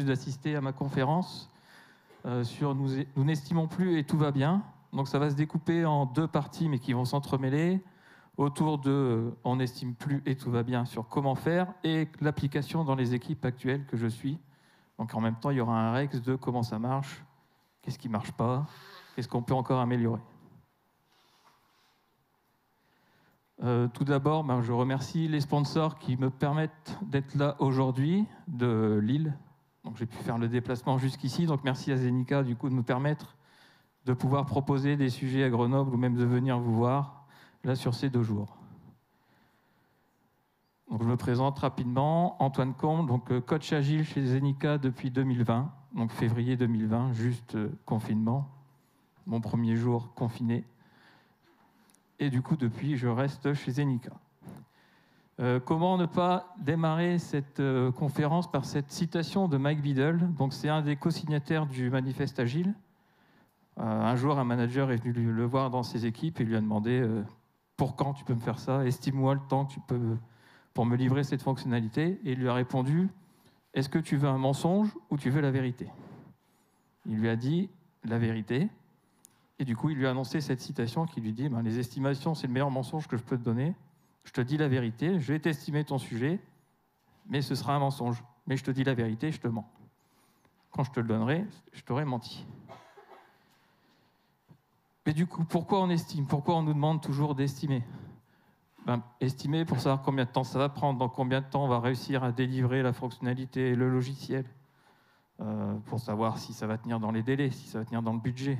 d'assister à ma conférence sur nous n'estimons plus et tout va bien. Donc ça va se découper en deux parties mais qui vont s'entremêler autour de on n'estime plus et tout va bien sur comment faire et l'application dans les équipes actuelles que je suis. Donc en même temps, il y aura un Rex de comment ça marche, qu'est-ce qui ne marche pas, qu'est-ce qu'on peut encore améliorer. Tout d'abord, je remercie les sponsors qui me permettent d'être là aujourd'hui de Lille. Donc j'ai pu faire le déplacement jusqu'ici. Donc merci à Zenica du coup de me permettre de pouvoir proposer des sujets à Grenoble ou même de venir vous voir là sur ces 2 jours. Donc je me présente rapidement. Antoine Combe, donc coach agile chez Zenica depuis 2020, donc février 2020, juste confinement. Mon premier jour confiné. Et du coup, depuis, je reste chez Zenica. Comment ne pas démarrer cette conférence par cette citation de Mike Biddle. Donc, c'est un des co-signataires du manifeste Agile. Un jour, un manager est venu le voir dans ses équipes et lui a demandé pour quand tu peux me faire ça, estime-moi le temps que tu peux pour me livrer cette fonctionnalité. Et il lui a répondu, est-ce que tu veux un mensonge ou tu veux la vérité? Il lui a dit la vérité. Et du coup, il lui a annoncé cette citation qui lui dit les estimations, c'est le meilleur mensonge que je peux te donner. Je te dis la vérité, je vais t'estimer ton sujet, mais ce sera un mensonge. Mais je te dis la vérité, je te mens. Quand je te le donnerai, je t'aurai menti. Mais du coup, pourquoi on estime? Pourquoi on nous demande toujours d'estimer? Estimer pour savoir combien de temps ça va prendre, dans combien de temps on va réussir à délivrer la fonctionnalité, le logiciel, pour savoir si ça va tenir dans les délais, si ça va tenir dans le budget.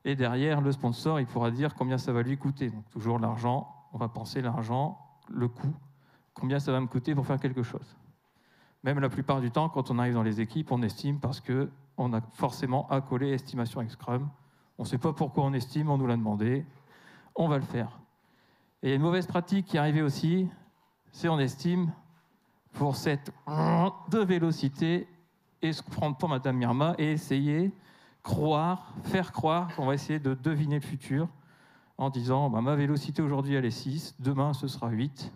Et derrière, le sponsor, il pourra dire combien ça va lui coûter. Donc toujours l'argent, on va penser l'argent, le coût, combien ça va me coûter pour faire quelque chose. Même la plupart du temps, quand on arrive dans les équipes, on estime parce qu'on a forcément accolé estimation avec Scrum. On ne sait pas pourquoi on estime, on nous l'a demandé, on va le faire. Et il y a une mauvaise pratique qui est arrivée aussi, c'est on estime pour cette de vélocité et se prendre pour Madame Irma et essayer faire croire qu'on va essayer de deviner le futur en disant ma vélocité aujourd'hui elle est 6, demain ce sera 8.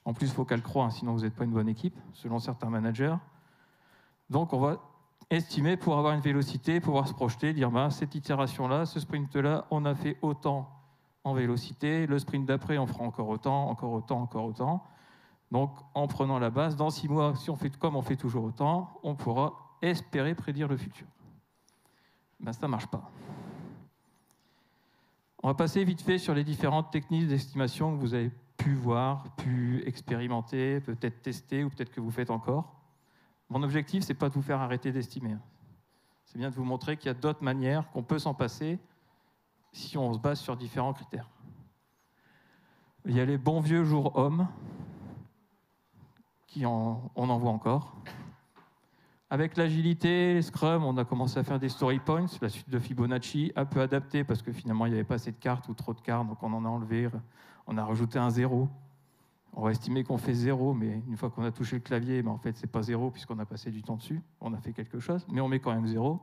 En plus, il faut qu'elle croie, sinon vous n'êtes pas une bonne équipe, selon certains managers. Donc on va estimer pour avoir une vélocité, pouvoir se projeter, dire cette itération-là, ce sprint-là, on a fait autant en vélocité, le sprint d'après on fera encore autant, encore autant, encore autant. Donc en prenant la base, dans 6 mois, si on fait comme on fait toujours autant, on pourra espérer prédire le futur. Ça ne marche pas. On va passer vite fait sur les différentes techniques d'estimation que vous avez pu voir, pu expérimenter, peut-être tester ou peut-être que vous faites encore. Mon objectif, ce n'est pas de vous faire arrêter d'estimer. C'est bien de vous montrer qu'il y a d'autres manières, qu'on peut s'en passer si on se base sur différents critères. Il y a les bons vieux jours hommes, on en voit encore. Avec l'agilité, les Scrum, on a commencé à faire des story points, la suite de Fibonacci, un peu adaptée parce que finalement il n'y avait pas assez de cartes ou trop de cartes, donc on en a enlevé, on a rajouté un 0. On va estimer qu'on fait 0, mais une fois qu'on a touché le clavier, en fait c'est pas 0 puisqu'on a passé du temps dessus, on a fait quelque chose, mais on met quand même 0.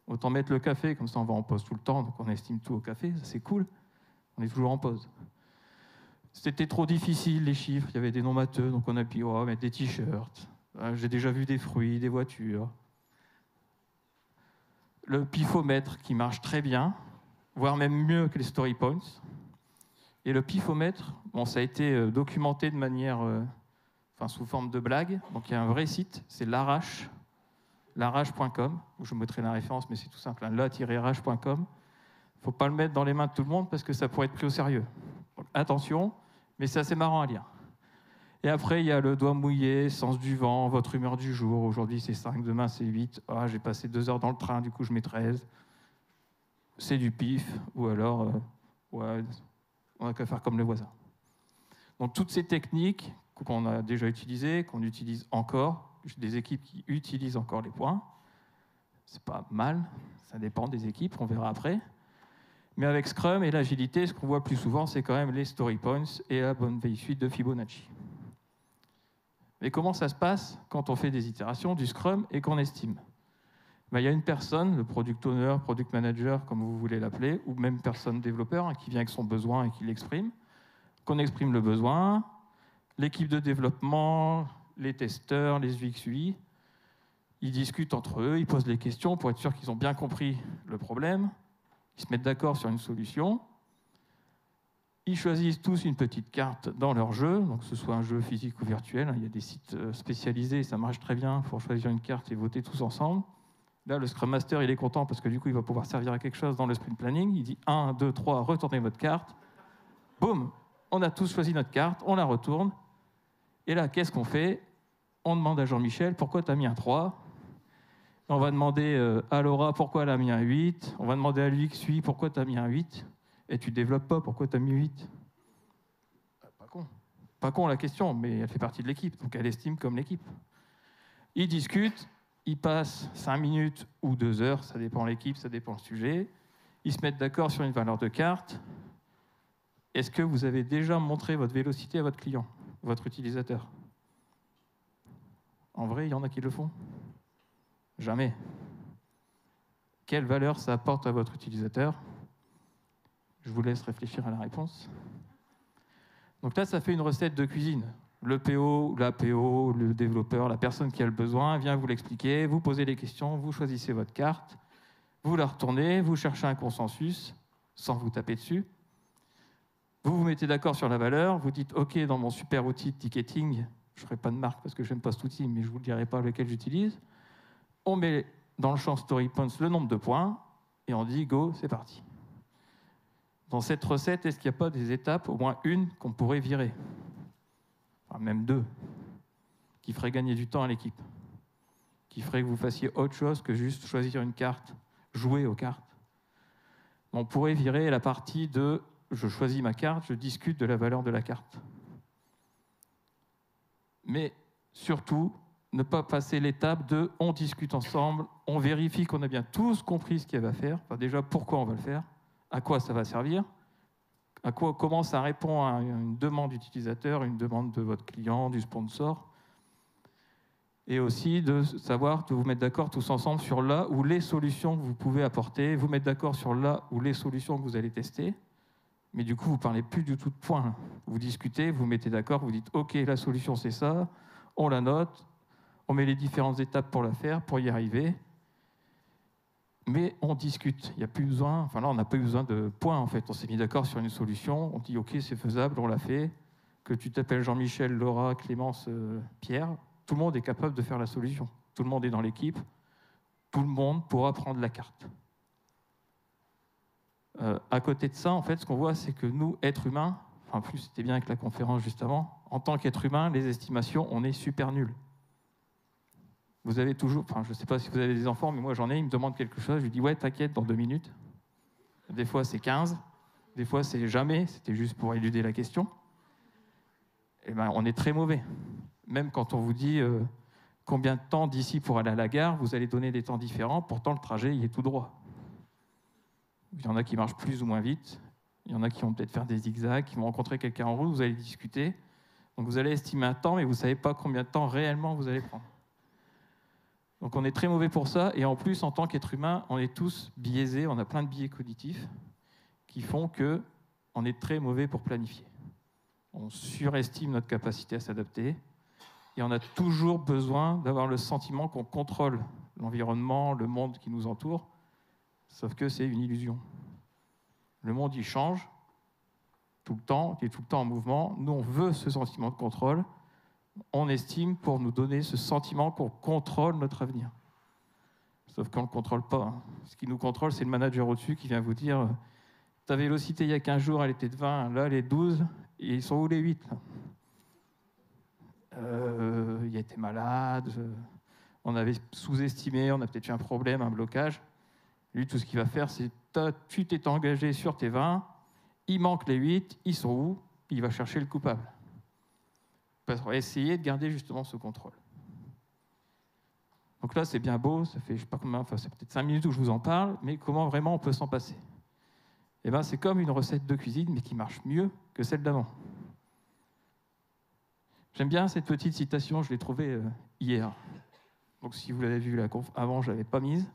Autant mettre le café, comme ça on va en pause tout le temps, donc on estime tout au café, ça c'est cool, on est toujours en pause. C'était trop difficile les chiffres, il y avait des noms matheux, donc on a dit on va mettre des t-shirts. J'ai déjà vu des fruits, des voitures. Le pifomètre qui marche très bien, voire même mieux que les story points. Et le pifomètre, ça a été documenté de manière, sous forme de blague. Donc il y a un vrai site, c'est l'arrache, l'arrache.com, où je mettrai la référence, mais c'est tout simple, la-rach.com. Il ne faut pas le mettre dans les mains de tout le monde parce que ça pourrait être pris au sérieux. Donc, attention, mais c'est assez marrant à lire. Et après, il y a le doigt mouillé, sens du vent, votre humeur du jour. Aujourd'hui, c'est 5, demain, c'est 8. J'ai passé 2 heures dans le train, du coup, je mets 13. C'est du pif, ou alors, on n'a qu'à faire comme le voisin. Donc, toutes ces techniques qu'on a déjà utilisées, qu'on utilise encore, j'ai des équipes qui utilisent encore les points. C'est pas mal, ça dépend des équipes, on verra après. Mais avec Scrum et l'agilité, ce qu'on voit plus souvent, c'est quand même les story points et la bonne vieille suite de Fibonacci. Mais comment ça se passe quand on fait des itérations, du Scrum et qu'on estime? Il y a une personne, le product owner, product manager, comme vous voulez l'appeler, ou même personne développeur qui vient avec son besoin et qui l'exprime. Qu'on exprime le besoin, l'équipe de développement, les testeurs, les UX/UI, Ils discutent entre eux, ils posent les questions pour être sûr qu'ils ont bien compris le problème. Ils se mettent d'accord sur une solution. Ils choisissent tous une petite carte dans leur jeu, donc que ce soit un jeu physique ou virtuel. Il y a des sites spécialisés, ça marche très bien pour choisir une carte et voter tous ensemble. Là, le Scrum Master, il est content parce que du coup, il va pouvoir servir à quelque chose dans le sprint planning. Il dit 1, 2, 3, retournez votre carte. Boum, on a tous choisi notre carte, on la retourne. Et là, qu'est-ce qu'on fait? On demande à Jean-Michel, pourquoi tu as mis un 3? On va demander à Laura, pourquoi elle a mis un 8? On va demander à lui qui suit, pourquoi tu as mis un 8? Et tu ne développes pas, pourquoi tu as mis 8? Pas con. Pas con la question, mais elle fait partie de l'équipe, donc elle estime comme l'équipe. Ils discutent, ils passent 5 minutes ou 2 heures, ça dépend de l'équipe, ça dépend du sujet. Ils se mettent d'accord sur une valeur de carte. Est-ce que vous avez déjà montré votre vélocité à votre client, votre utilisateur? En vrai, il y en a qui le font. Jamais. Quelle valeur ça apporte à votre utilisateur? Je vous laisse réfléchir à la réponse. Donc là, ça fait une recette de cuisine. Le PO, la PO, le développeur, la personne qui a le besoin vient vous l'expliquer, vous posez les questions, vous choisissez votre carte, vous la retournez, vous cherchez un consensus sans vous taper dessus. Vous vous mettez d'accord sur la valeur, vous dites « Ok, dans mon super outil de ticketing, je ne ferai pas de marque parce que je n'aime pas cet outil, mais je ne vous le dirai pas lequel j'utilise. » On met dans le champ Story Points le nombre de points et on dit « Go, c'est parti ». Dans cette recette, est-ce qu'il n'y a pas des étapes, au moins une, qu'on pourrait virer? Enfin, même 2, qui feraient gagner du temps à l'équipe, qui feraient que vous fassiez autre chose que juste choisir une carte, jouer aux cartes. On pourrait virer la partie de « je choisis ma carte, je discute de la valeur de la carte ». Mais surtout, ne pas passer l'étape de « on discute ensemble, on vérifie qu'on a bien tous compris ce qu'il y a à faire », enfin, déjà pourquoi on va le faire, à quoi ça va servir, comment ça répond à une demande d'utilisateur, une demande de votre client, du sponsor, et aussi de savoir, de vous mettre d'accord tous ensemble sur là où les solutions que vous pouvez apporter, vous mettre d'accord sur là où les solutions que vous allez tester, mais du coup, vous ne parlez plus du tout de points. Vous discutez, vous mettez d'accord, vous dites « Ok, la solution c'est ça », on la note, on met les différentes étapes pour la faire, pour y arriver, mais on discute. Il n'y a plus besoin, enfin là, on n'a pas eu besoin de points, en fait. On s'est mis d'accord sur une solution, on dit « Ok, c'est faisable, on l'a fait ». Que tu t'appelles Jean-Michel, Laura, Clémence, Pierre, tout le monde est capable de faire la solution. Tout le monde est dans l'équipe, tout le monde pourra prendre la carte. À côté de ça, en fait, ce qu'on voit, c'est que nous, êtres humains, enfin, plus c'était bien avec la conférence juste avant, en tant qu'être humain, les estimations, on est super nuls. Vous avez toujours, enfin, je ne sais pas si vous avez des enfants, mais moi j'en ai, ils me demandent quelque chose, je lui dis « Ouais, t'inquiète, dans 2 minutes ». Des fois, c'est 15, des fois, c'est jamais, c'était juste pour éluder la question. Eh ben, on est très mauvais. Même quand on vous dit combien de temps d'ici pour aller à la gare, vous allez donner des temps différents, pourtant le trajet, il est tout droit. Il y en a qui marchent plus ou moins vite, il y en a qui vont peut-être faire des zigzags, qui vont rencontrer quelqu'un en route, vous allez discuter. Donc vous allez estimer un temps, mais vous ne savez pas combien de temps réellement vous allez prendre. Donc on est très mauvais pour ça, et en plus, en tant qu'être humain, on est tous biaisés, on a plein de biais cognitifs qui font qu'on est très mauvais pour planifier. On surestime notre capacité à s'adapter, et on a toujours besoin d'avoir le sentiment qu'on contrôle l'environnement, le monde qui nous entoure, sauf que c'est une illusion. Le monde, il change tout le temps, il est tout le temps en mouvement. Nous, on veut ce sentiment de contrôle. On estime pour nous donner ce sentiment qu'on contrôle notre avenir. Sauf qu'on ne le contrôle pas. Hein. Ce qui nous contrôle, c'est le manager au-dessus qui vient vous dire « Ta vélocité, il y a 15 jours, elle était de 20, là, elle est de 12, et ils sont où les 8 là ?» Il a été malade, on avait sous-estimé, on a peut-être eu un problème, un blocage. Lui, tout ce qu'il va faire, c'est tu t'es engagé sur tes 20, il manque les 8, ils sont où? Il va chercher le coupable. Parce qu'on va essayer de garder justement ce contrôle. Donc là, c'est bien beau, ça fait, je sais pas combien, enfin, c'est peut-être 5 minutes où je vous en parle, mais comment vraiment on peut s'en passer? Eh ben, c'est comme une recette de cuisine, mais qui marche mieux que celle d'avant. J'aime bien cette petite citation, je l'ai trouvée hier. Donc si vous l'avez vue la conf avant, je ne l'avais pas mise.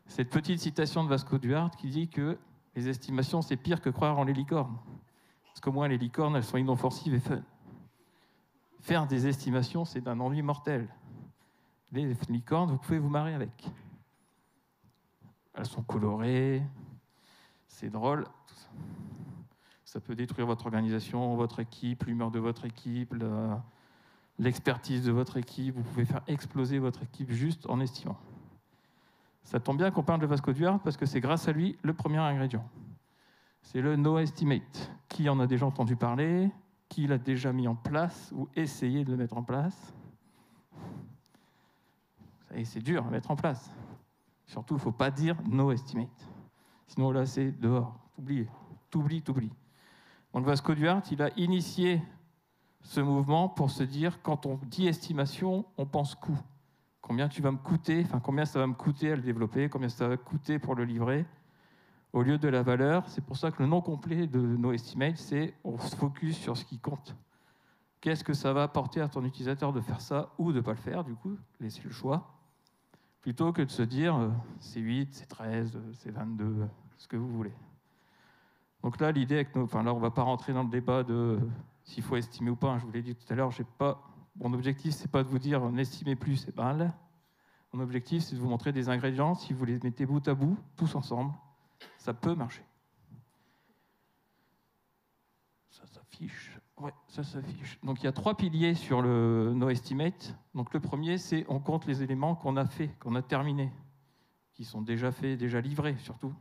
Cette petite citation de Vasco Duarte qui dit que les estimations, c'est pire que croire en les licornes. Parce qu'au moins, les licornes, elles sont inoffensives et fun. Faire des estimations, c'est d'un ennui mortel. les licornes, vous pouvez vous marrer avec. Elles sont colorées, c'est drôle. Tout ça. Ça peut détruire votre organisation, votre équipe, l'humeur de votre équipe, l'expertise de votre équipe. Vous pouvez faire exploser votre équipe juste en estimant. Ça tombe bien qu'on parle de Vasco Duarte parce que c'est grâce à lui le premier ingrédient. C'est le no estimate. Qui en a déjà entendu parler? Qui l'a déjà mis en place ou essayé de le mettre en place? Et c'est dur à mettre en place. Surtout, il ne faut pas dire no estimate. Sinon, là, c'est dehors. T'oublies. Donc, Vasco Duarte, il a initié ce mouvement pour se dire, quand on dit estimation, on pense coût. Combien ça va me coûter à le développer, combien ça va coûter pour le livrer, au lieu de la valeur. C'est pour ça que le nom complet de no estimate, c'est on se focus sur ce qui compte. Qu'est-ce que ça va apporter à ton utilisateur de faire ça ou de ne pas le faire, du coup, laisser le choix, plutôt que de se dire c'est 8, c'est 13, c'est 22, ce que vous voulez. Donc là, l'idée avec là, on ne va pas rentrer dans le débat de s'il faut estimer ou pas. Hein, je vous l'ai dit tout à l'heure, mon objectif, c'est pas de vous dire n'estimez plus, c'est mal. Mon objectif, c'est de vous montrer des ingrédients. Si vous les mettez bout à bout, tous ensemble, ça peut marcher. Ça s'affiche. Ouais, ça s'affiche. Donc il y a 3 piliers sur le no estimate. Donc le premier, c'est on compte les éléments qu'on a fait, qu'on a terminés, qui sont déjà faits, déjà livrés surtout.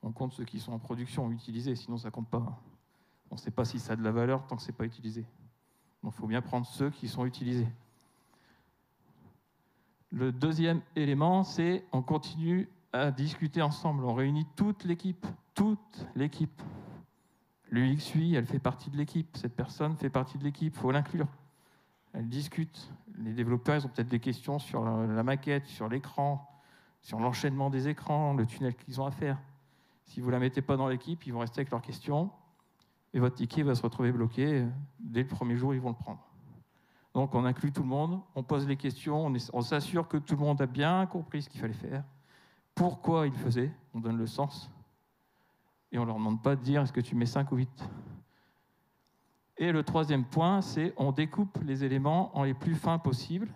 On compte ceux qui sont en production, utilisés, sinon ça ne compte pas. On ne sait pas si ça a de la valeur tant que ce n'est pas utilisé. Donc il faut bien prendre ceux qui sont utilisés. Le deuxième élément, c'est on continue à discuter ensemble. On réunit toute l'équipe. L'UX, lui, elle fait partie de l'équipe. Cette personne fait partie de l'équipe, il faut l'inclure. Elle discute. Les développeurs, ils ont peut-être des questions sur la maquette, sur l'écran, sur l'enchaînement des écrans, le tunnel qu'ils ont à faire. Si vous ne la mettez pas dans l'équipe, ils vont rester avec leurs questions et votre ticket va se retrouver bloqué. Dès le premier jour, ils vont le prendre. Donc, on inclut tout le monde, on pose les questions, on s'assure que tout le monde a bien compris ce qu'il fallait faire, pourquoi il le faisait, on donne le sens. Et on ne leur demande pas de dire est-ce que tu mets 5 ou 8. Et le troisième point, c'est on découpe les éléments en les plus fins possibles,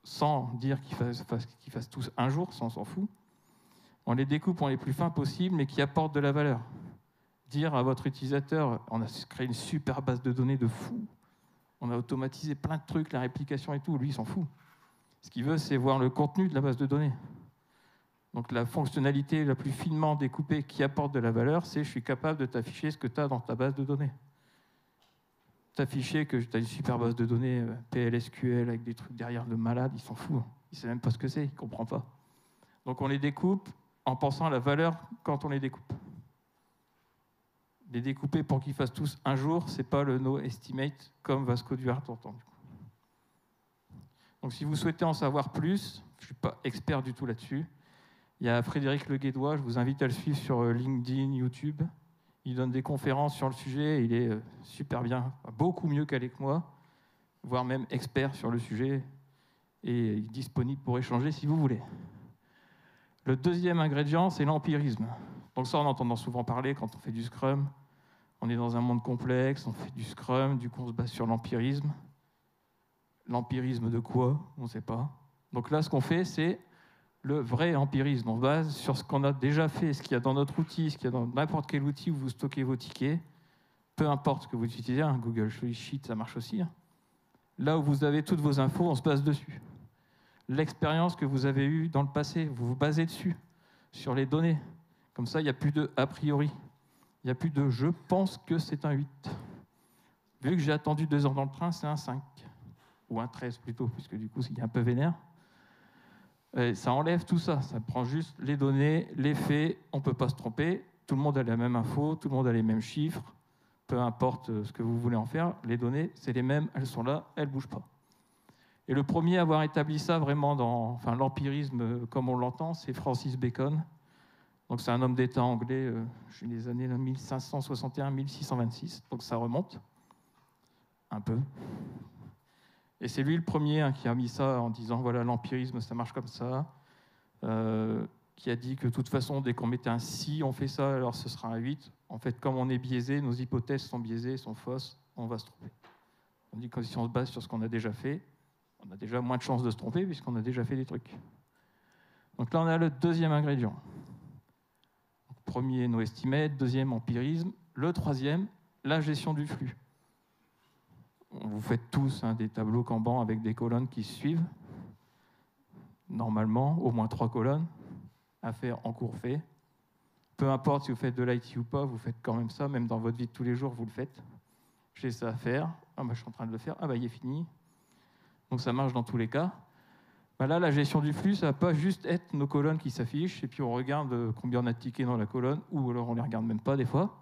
sans dire qu'ils fassent tous un jour, ça on s'en fout. On les découpe en les plus fins possibles, mais qui apportent de la valeur. Dire à votre utilisateur, on a créé une super base de données de fou, on a automatisé plein de trucs, la réplication et tout, lui il s'en fout. Ce qu'il veut, c'est voir le contenu de la base de données. Donc la fonctionnalité la plus finement découpée qui apporte de la valeur, c'est je suis capable de t'afficher ce que tu as dans ta base de données. T'afficher que tu as une super base de données PLSQL avec des trucs derrière de malade, il s'en fout. Il ne sait même pas ce que c'est, il ne comprend pas. Donc on les découpe en pensant à la valeur quand on les découpe. Les découper pour qu'ils fassent tous un jour, ce n'est pas le no estimate comme Vasco Duarte entend. Donc si vous souhaitez en savoir plus, je ne suis pas expert du tout là-dessus, il y a Frédéric Leguédois, je vous invite à le suivre sur LinkedIn, YouTube. Il donne des conférences sur le sujet, il est super bien, beaucoup mieux qu'Alec moi, voire même expert sur le sujet, et il est disponible pour échanger si vous voulez. Le deuxième ingrédient, c'est l'empirisme. Donc ça, on entend souvent parler quand on fait du Scrum. On est dans un monde complexe, on fait du Scrum, du coup on se base sur l'empirisme. L'empirisme de quoi? On ne sait pas. Donc là, ce qu'on fait, c'est le vrai empirisme. On se base sur ce qu'on a déjà fait, ce qu'il y a dans notre outil, ce qu'il y a dans n'importe quel outil où vous stockez vos tickets, peu importe ce que vous utilisez, hein, Google Sheet, ça marche aussi. Hein. Là où vous avez toutes vos infos, on se base dessus. L'expérience que vous avez eue dans le passé, vous vous basez dessus, sur les données. Comme ça, il n'y a plus de a priori. Il n'y a plus de « je pense que c'est un 8 ». Vu que j'ai attendu 2 heures dans le train, c'est un 5. Ou un 13 plutôt, puisque du coup, il est un peu vénère. Et ça enlève tout ça. Ça prend juste les données, les faits, on ne peut pas se tromper. Tout le monde a la même info, tout le monde a les mêmes chiffres. Peu importe ce que vous voulez en faire, les données, c'est les mêmes, elles sont là, elles ne bougent pas. Et le premier à avoir établi ça vraiment dans l'empirisme comme on l'entend, c'est Francis Bacon. Donc c'est un homme d'État anglais, les années 1561-1626, donc ça remonte un peu. Et c'est lui le premier qui a mis ça en disant voilà, l'empirisme, ça marche comme ça, qui a dit que de toute façon, dès qu'on mettait un si, on fait ça, alors ce sera un 8. En fait, comme on est biaisé, nos hypothèses sont biaisées, sont fausses, on va se tromper. On dit que si on se base sur ce qu'on a déjà fait, On a déjà moins de chances de se tromper puisqu'on a déjà fait des trucs. Donc là, on a le deuxième ingrédient. Premier, NoEstimate. Deuxième, empirisme. Le troisième, la gestion du flux. Vous faites tous des tableaux Kanban avec des colonnes qui se suivent. Normalement, au moins 3 colonnes à faire en cours fait. Peu importe si vous faites de l'IT ou pas, vous faites quand même ça, même dans votre vie de tous les jours, vous le faites. J'ai ça à faire. Ah bah, je suis en train de le faire. Ah bah, il est fini. Donc ça marche dans tous les cas. Bah là, la gestion du flux, ça ne va pas juste être nos colonnes qui s'affichent et puis on regarde combien on a de tickets dans la colonne, ou alors on ne les regarde même pas des fois.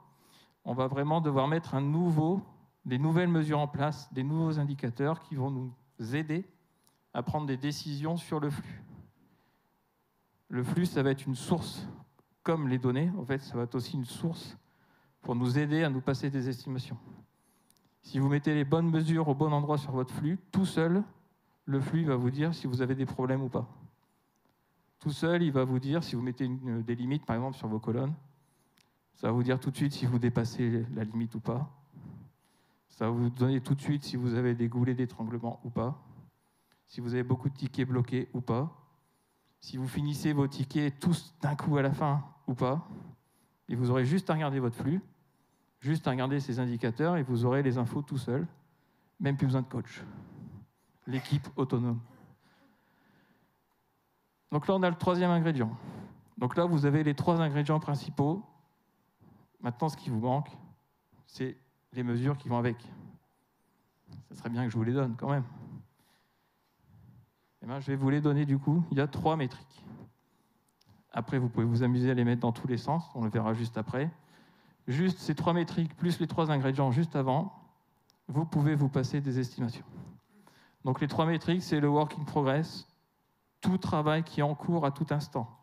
On va vraiment devoir mettre des nouvelles mesures en place, des nouveaux indicateurs qui vont nous aider à prendre des décisions sur le flux. Le flux, ça va être une source, comme les données, en fait, ça va être aussi une source pour nous aider à nous passer des estimations. Si vous mettez les bonnes mesures au bon endroit sur votre flux, tout seul, le flux va vous dire si vous avez des problèmes ou pas. Tout seul, il va vous dire, si vous mettez des limites, par exemple, sur vos colonnes, ça va vous dire tout de suite si vous dépassez la limite ou pas. Ça va vous donner tout de suite si vous avez des goulets d'étranglement ou pas. Si vous avez beaucoup de tickets bloqués ou pas. Si vous finissez vos tickets tous d'un coup à la fin ou pas. Et vous aurez juste à regarder votre flux, juste à regarder ces indicateurs et vous aurez les infos tout seul. Même plus besoin de coach. L'équipe autonome. Donc là, on a le troisième ingrédient. Donc là, vous avez les 3 ingrédients principaux. Maintenant, ce qui vous manque, c'est les mesures qui vont avec. Ça serait bien que je vous les donne quand même. Eh bien, je vais vous les donner du coup. Il y a 3 métriques. Après, vous pouvez vous amuser à les mettre dans tous les sens. On le verra juste après. Juste ces 3 métriques, plus les 3 ingrédients juste avant, vous pouvez vous passer des estimations. Donc les 3 métriques, c'est le work in progress, tout travail qui est en cours à tout instant.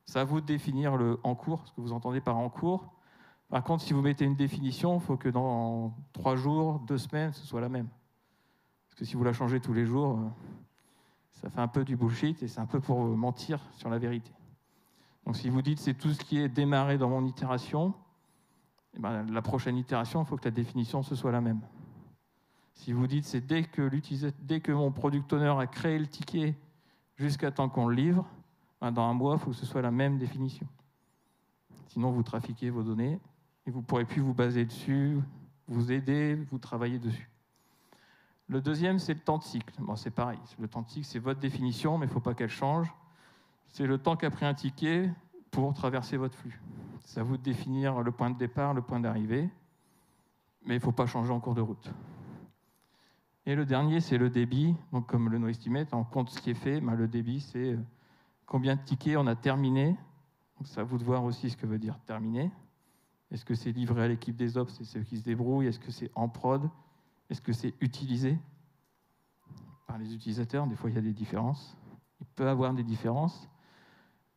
C'est à vous de définir le en cours, ce que vous entendez par en cours. Par contre, si vous mettez une définition, il faut que dans 3 jours, 2 semaines, ce soit la même. Parce que si vous la changez tous les jours, ça fait un peu du bullshit et c'est un peu pour mentir sur la vérité. Donc si vous dites c'est tout ce qui est démarré dans mon itération, eh ben, la prochaine itération, il faut que la définition ce soit la même. Si vous dites c'est dès que mon product owner a créé le ticket jusqu'à temps qu'on le livre, ben, dans un mois, il faut que ce soit la même définition. Sinon, vous trafiquez vos données et vous ne pourrez plus vous baser dessus, vous aider, vous travailler dessus. Le deuxième, c'est le temps de cycle. Bon, c'est pareil. Le temps de cycle, c'est votre définition, mais il ne faut pas qu'elle change. C'est le temps qu'a pris un ticket pour traverser votre flux. C'est à vous de définir le point de départ, le point d'arrivée, mais il ne faut pas changer en cours de route. Et le dernier, c'est le débit. Donc, comme le NoEstimate, on compte ce qui est fait. Ben, le débit, c'est combien de tickets on a terminé. Donc, c'est à vous de voir aussi ce que veut dire terminer. Est-ce que c'est livré à l'équipe des ops, c'est ceux qui se débrouillent? Est-ce que c'est en prod? Est-ce que c'est utilisé par les utilisateurs? Des fois, il y a des différences. Il peut y avoir des différences.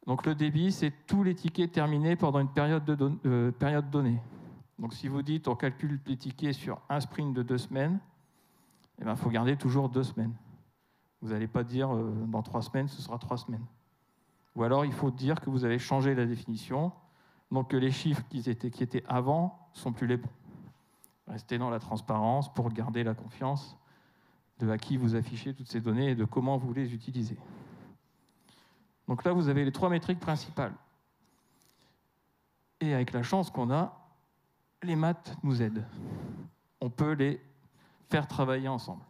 Donc, le débit, c'est tous les tickets terminés pendant une période donnée. Donc, si vous dites on calcule les tickets sur un sprint de 2 semaines, eh ben, faut garder toujours 2 semaines. Vous n'allez pas dire dans 3 semaines, ce sera 3 semaines. Ou alors, il faut dire que vous avez changé la définition, donc que les chiffres qui étaient avant ne sont plus les bons. Restez dans la transparence pour garder la confiance de à qui vous affichez toutes ces données et de comment vous les utilisez. Donc là, vous avez les 3 métriques principales. Et avec la chance qu'on a, les maths nous aident. On peut les faire travailler ensemble.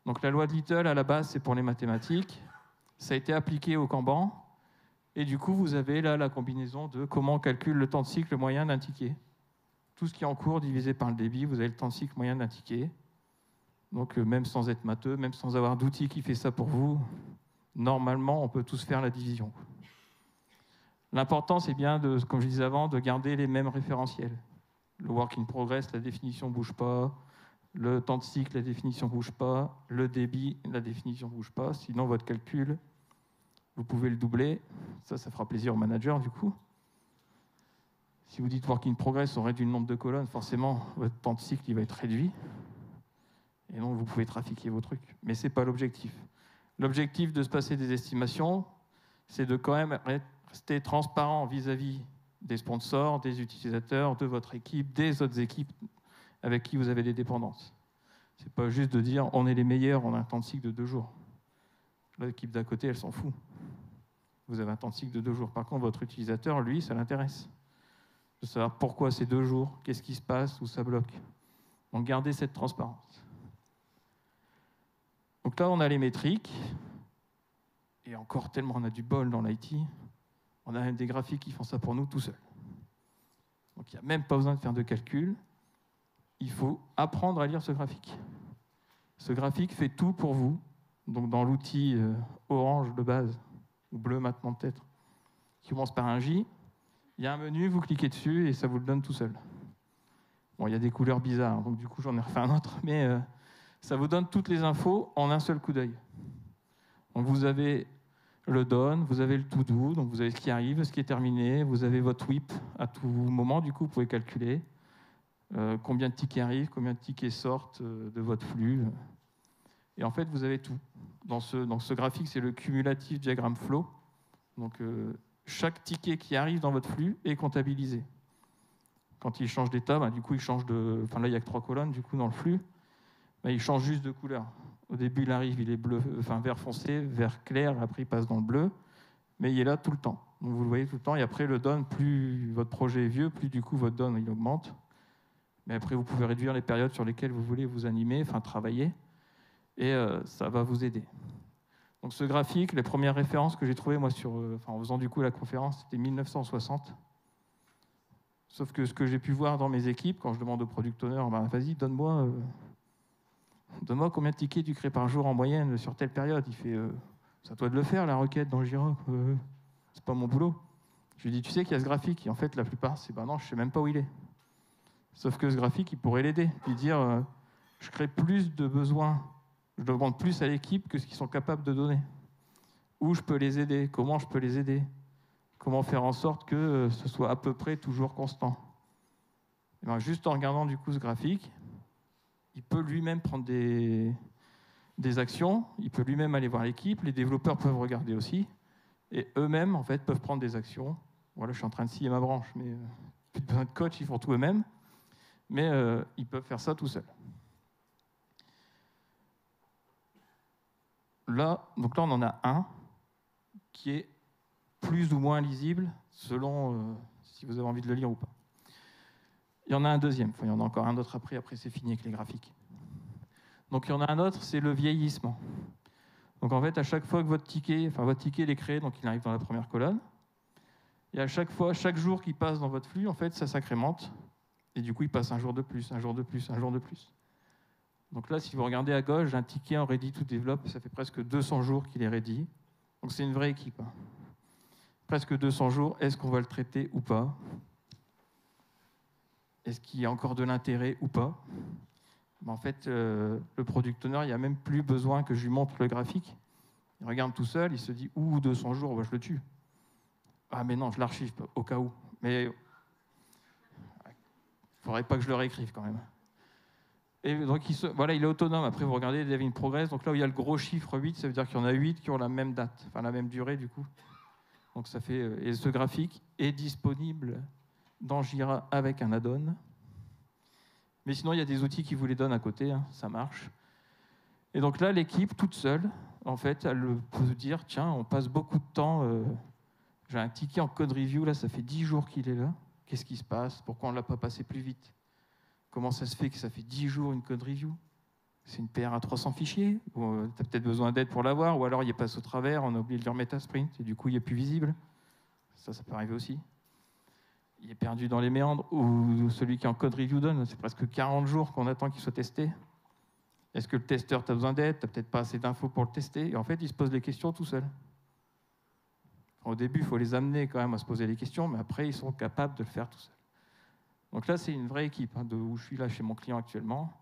Donc la loi de Little, à la base, c'est pour les mathématiques. Ça a été appliqué au Kanban. Et du coup, vous avez là la combinaison de comment on calcule le temps de cycle moyen d'un ticket. Tout ce qui est en cours divisé par le débit, vous avez le temps de cycle moyen d'un ticket. Donc même sans être matheux, même sans avoir d'outil qui fait ça pour vous, normalement, on peut tous faire la division. L'important, c'est bien, comme je disais avant, de garder les mêmes référentiels. Le work in progress, la définition ne bouge pas. Le temps de cycle, la définition ne bouge pas. Le débit, la définition ne bouge pas. Sinon, votre calcul, vous pouvez le doubler. Ça fera plaisir au manager, du coup. Si vous dites work in progress, on réduit le nombre de colonnes, forcément, votre temps de cycle il va être réduit. Et donc, vous pouvez trafiquer vos trucs. Mais ce n'est pas l'objectif. L'objectif de se passer des estimations, c'est de quand même rester transparent vis-à-vis des sponsors, des utilisateurs, de votre équipe, des autres équipes avec qui vous avez des dépendances. C'est pas juste de dire on est les meilleurs, on a un temps de cycle de 2 jours. L'équipe d'à côté, elle s'en fout. Vous avez un temps de cycle de 2 jours. Par contre, votre utilisateur, lui, ça l'intéresse. De savoir pourquoi c'est 2 jours, qu'est-ce qui se passe, où ça bloque. Donc gardez cette transparence. Donc là, on a les métriques. Et encore tellement on a du bol dans l'IT, on a même des graphiques qui font ça pour nous tout seuls. Donc il n'y a même pas besoin de faire de calcul. Il faut apprendre à lire ce graphique. Ce graphique fait tout pour vous. Donc dans l'outil orange de base, ou bleu maintenant peut-être, qui commence par un J, il y a un menu, vous cliquez dessus et ça vous le donne tout seul. Bon, il y a des couleurs bizarres, donc du coup j'en ai refait un autre, mais ça vous donne toutes les infos en un seul coup d'œil. Donc vous avez le done, vous avez le to-do, donc vous avez ce qui arrive, ce qui est terminé, vous avez votre WIP à tout moment, du coup vous pouvez calculer combien de tickets arrivent, combien de tickets sortent de votre flux. Et en fait, vous avez tout. Dans ce graphique, c'est le cumulatif diagramme flow. Donc chaque ticket qui arrive dans votre flux est comptabilisé. Quand il change d'état, du coup il change de... Enfin là, il n'y a que 3 colonnes, du coup, dans le flux. Il change juste de couleur. Au début, il arrive, il est bleu, enfin vert foncé, vert clair, après il passe dans le bleu, mais il est là tout le temps. Donc vous le voyez tout le temps, et après le done, plus votre projet est vieux, plus du coup votre done il augmente. Mais après, vous pouvez réduire les périodes sur lesquelles vous voulez vous animer, enfin travailler, et ça va vous aider. Donc ce graphique, les premières références que j'ai trouvées moi en faisant du coup la conférence, c'était 1960. Sauf que ce que j'ai pu voir dans mes équipes, quand je demande au product owner, vas-y, donne-moi combien de tickets tu crées par jour en moyenne sur telle période. Il fait, c'est à toi de le faire, la requête dans Jira. C'est pas mon boulot. Je lui dis, tu sais qu'il y a ce graphique. Et en fait, la plupart, c'est, non, je sais même pas où il est. Sauf que ce graphique, il pourrait l'aider. Puis dire, je crée plus de besoins, je demande plus à l'équipe que ce qu'ils sont capables de donner. Où je peux les aider, comment je peux les aider, comment faire en sorte que ce soit à peu près toujours constant. Et juste en regardant du coup ce graphique, il peut lui-même prendre des actions, il peut lui-même aller voir l'équipe, les développeurs peuvent regarder aussi, et eux-mêmes, en fait, peuvent prendre des actions. Voilà, je suis en train de scier ma branche, mais plus besoin de coach, ils font tout eux-mêmes, mais ils peuvent faire ça tout seuls. Donc là, on en a un qui est plus ou moins lisible, selon si vous avez envie de le lire ou pas. Il y en a un deuxième, il y en a encore un autre après c'est fini avec les graphiques. Donc il y en a un autre, c'est le vieillissement. Donc en fait, à chaque fois que votre ticket il est créé, donc il arrive dans la première colonne, et à chaque fois, chaque jour qui passe dans votre flux, en fait, ça s'incrémente, et du coup, il passe un jour de plus, un jour de plus, un jour de plus. Donc là, si vous regardez à gauche, j'ai un ticket en ready to develop, ça fait presque 200 jours qu'il est ready. Donc c'est une vraie équipe. Presque 200 jours, est-ce qu'on va le traiter ou pas? Est-ce qu'il y a encore de l'intérêt ou pas? En fait, le product owner, il n'y a même plus besoin que je lui montre le graphique. Il regarde tout seul, il se dit, 200 jours, je le tue. Ah mais non, je l'archive au cas où. Mais il ne faudrait pas que je le réécrive quand même. Et donc il est autonome. Après, vous regardez Dev in Progress. Donc là où il y a le gros chiffre 8, ça veut dire qu'il y en a 8 qui ont la même date, enfin la même durée du coup. Donc ça fait, et ce graphique est disponible dans Jira avec un add-on. Mais sinon, il y a des outils qui vous les donnent à côté, ça marche. Et donc là, l'équipe, toute seule, en fait, elle peut se dire, tiens, on passe beaucoup de temps, j'ai un ticket en code review, là, ça fait 10 jours qu'il est là. Qu'est-ce qui se passe? Pourquoi on ne l'a pas passé plus vite? Comment ça se fait que ça fait 10 jours une code review? C'est une PR à 300 fichiers? Tu as peut-être besoin d'aide pour l'avoir, ou alors il passe au travers, on a oublié de le remettre à sprint, et du coup, il n'est plus visible. Ça peut arriver aussi. Il est perdu dans les méandres, ou celui qui est en code review donne, c'est presque 40 jours qu'on attend qu'il soit testé. Est-ce que le testeur, tu as besoin d'aide? Tu n'as peut-être pas assez d'infos pour le tester. Et en fait, il se pose les questions tout seul. Au début, il faut les amener quand même à se poser les questions, mais après, ils sont capables de le faire tout seul. Donc là, c'est une vraie équipe, où je suis là chez mon client actuellement,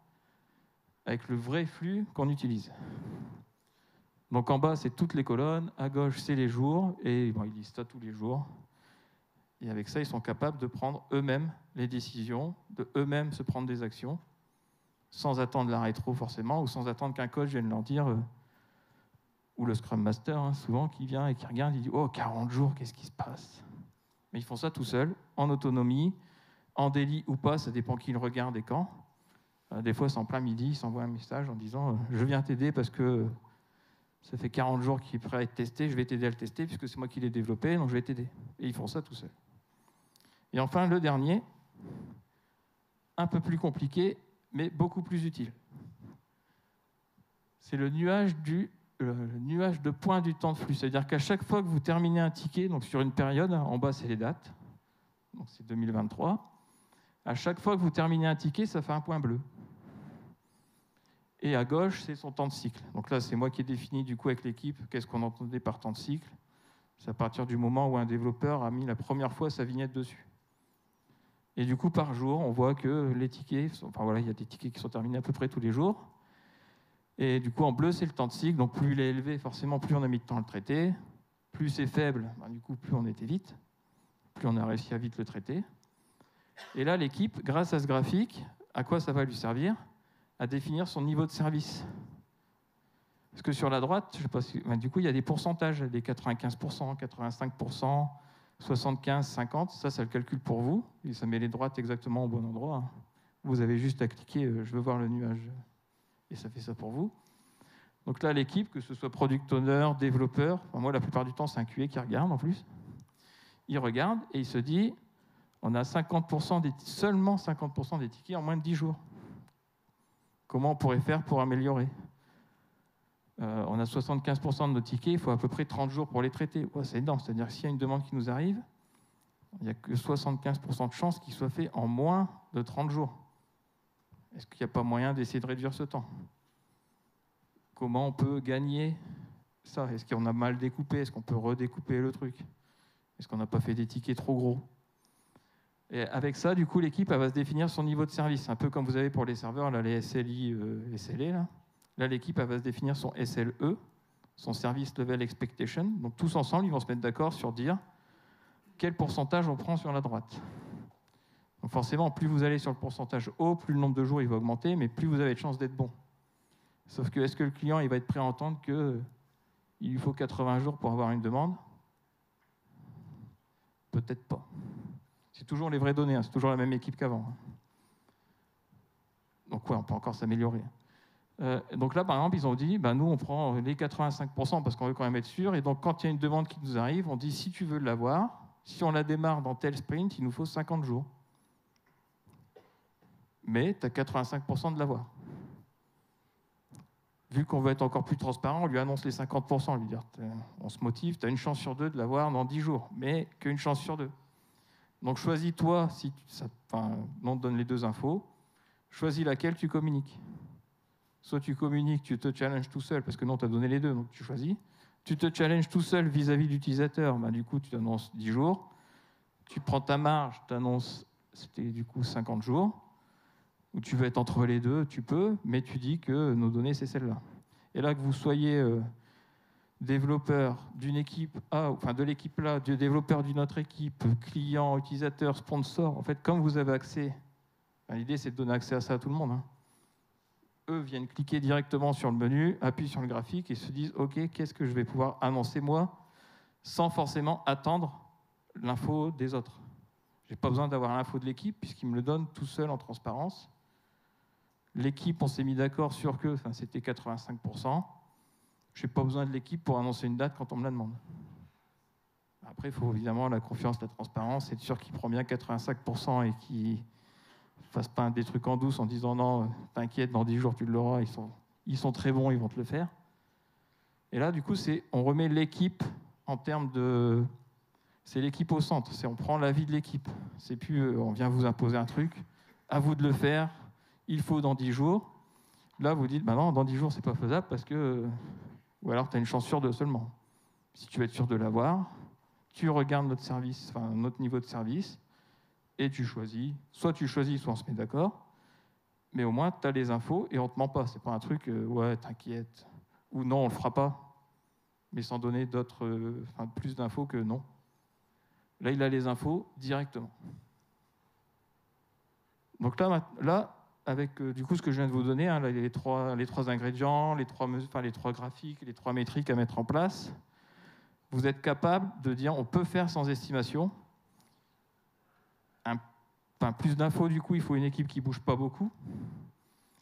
avec le vrai flux qu'on utilise. Donc en bas, c'est toutes les colonnes, à gauche, c'est les jours, et ils lisent ça tous les jours. Et avec ça, ils sont capables de prendre eux-mêmes les décisions, de eux-mêmes se prendre des actions, sans attendre la rétro forcément, ou sans attendre qu'un coach vienne leur dire, ou le Scrum Master, souvent, qui vient et qui regarde, il dit « Oh, 40 jours, qu'est-ce qui se passe ?» Mais ils font ça tout seuls, en autonomie, en daily ou pas, ça dépend qui le regarde et quand. Des fois, c'est en plein midi, ils s'envoient un message en disant « Je viens t'aider parce que ça fait 40 jours qu'il est prêt à être testé, je vais t'aider à le tester puisque c'est moi qui l'ai développé, donc je vais t'aider. » Et ils font ça tout seuls. Et enfin, le dernier, un peu plus compliqué, mais beaucoup plus utile. C'est le nuage de points du temps de flux. C'est-à-dire qu'à chaque fois que vous terminez un ticket, donc sur une période, en bas c'est les dates, donc c'est 2023, à chaque fois que vous terminez un ticket, ça fait un point bleu. Et à gauche, c'est son temps de cycle. Donc là, c'est moi qui ai défini du coup avec l'équipe qu'est-ce qu'on entendait par temps de cycle. C'est à partir du moment où un développeur a mis la première fois sa vignette dessus. Et du coup, par jour, on voit que les tickets, enfin voilà, il y a des tickets qui sont terminés à peu près tous les jours. Et du coup, en bleu, c'est le temps de cycle. Donc plus il est élevé, forcément, plus on a mis de temps à le traiter. Plus c'est faible, ben, du coup, plus on était vite. Plus on a réussi à vite le traiter. Et là, l'équipe, grâce à ce graphique, à quoi ça va lui servir? À définir son niveau de service. Parce que sur la droite, je sais pas si, ben, du coup, il y a des pourcentages, des 95%, 85%, 75, 50. Ça le calcule pour vous. Et ça met les droites exactement au bon endroit. Vous avez juste à cliquer « Je veux voir le nuage ». Et ça fait ça pour vous. Donc là, l'équipe, que ce soit product owner, développeur, enfin moi, la plupart du temps, c'est un QA qui regarde en plus. Il regarde et il se dit, on a 50% seulement 50% des tickets en moins de 10 jours. Comment on pourrait faire pour améliorer? On a 75% de nos tickets, il faut à peu près 30 jours pour les traiter. Ouais, c'est énorme, c'est-à-dire que s'il y a une demande qui nous arrive, il n'y a que 75% de chances qu'il soit fait en moins de 30 jours. Est-ce qu'il n'y a pas moyen d'essayer de réduire ce temps? Comment on peut gagner ça? Est-ce qu'on a mal découpé? Est-ce qu'on peut redécouper le truc? Est-ce qu'on n'a pas fait des tickets trop gros? Et avec ça, du coup, l'équipe va se définir son niveau de service. Un peu comme vous avez pour les serveurs, là, les SLI, SLE. Là, l'équipe va se définir son SLE, son Service Level Expectation. Donc tous ensemble, ils vont se mettre d'accord sur dire quel pourcentage on prend sur la droite. Donc forcément, plus vous allez sur le pourcentage haut, plus le nombre de jours il va augmenter, mais plus vous avez de chances d'être bon. Sauf que est-ce que le client il va être prêt à entendre qu'il lui faut 80 jours pour avoir une demande? Peut-être pas. C'est toujours les vraies données, hein, c'est toujours la même équipe qu'avant. Donc ouais, on peut encore s'améliorer. Donc là, par exemple, ils ont dit, nous, on prend les 85% parce qu'on veut quand même être sûr. Et donc, quand il y a une demande qui nous arrive, on dit, si tu veux l'avoir, si on la démarre dans tel sprint, il nous faut 50 jours. Mais tu as 85% de l'avoir. Vu qu'on veut être encore plus transparent, on lui annonce les 50%, on lui dit, on se motive, tu as une chance sur 2 de l'avoir dans 10 jours, mais qu'une chance sur 2. Donc choisis-toi, si on te donne les 2 infos, choisis laquelle tu communiques. Soit tu communiques, tu te challenges tout seul, parce que non, tu as donné les 2, donc tu choisis. Tu te challenges tout seul vis-à-vis de l'utilisateur, du coup, tu annonces 10 jours. Tu prends ta marge, tu annonces, c'était du coup 50 jours. Ou tu veux être entre les deux, tu peux, mais tu dis que nos données, c'est celle-là. Et là, que vous soyez développeur d'une équipe A, enfin de l'équipe là, du développeur d'une autre équipe, client, utilisateur, sponsor, en fait, comme vous avez accès, l'idée, c'est de donner accès à ça à tout le monde. Hein. Eux viennent cliquer directement sur le menu, appuient sur le graphique et se disent « Ok, qu'est-ce que je vais pouvoir annoncer moi ?» sans forcément attendre l'info des autres. Je n'ai pas besoin d'avoir l'info de l'équipe puisqu'ils me le donnent tout seul en transparence. L'équipe, on s'est mis d'accord sur que c'était 85%. Je n'ai pas besoin de l'équipe pour annoncer une date quand on me la demande. Après, il faut évidemment la confiance, la transparence, être sûr qu'il prend bien 85% et qu'il ne fasse pas des trucs en douce en disant non, t'inquiète, dans 10 jours tu l'auras, ils sont très bons, ils vont te le faire. Et là, du coup, on remet l'équipe en termes de... C'est l'équipe au centre, on prend l'avis de l'équipe. C'est plus on vient vous imposer un truc, à vous de le faire, il faut dans 10 jours. Là, vous dites, non, dans 10 jours, c'est pas faisable parce que... Ou alors, tu as une chance sur 2 seulement. Si tu veux être sûr de l'avoir, tu regardes notre service, notre niveau de service, et tu choisis. Soit tu choisis, soit on se met d'accord. Mais au moins, tu as les infos et on ne te ment pas. C'est pas un truc, ouais, t'inquiète. Ou non, on le fera pas. Mais sans donner plus d'infos que non. Là, il a les infos directement. Donc là avec du coup ce que je viens de vous donner, là, les trois ingrédients, les trois graphiques, les 3 métriques à mettre en place, vous êtes capable de dire on peut faire sans estimation. Plus d'infos, du coup, il faut une équipe qui ne bouge pas beaucoup.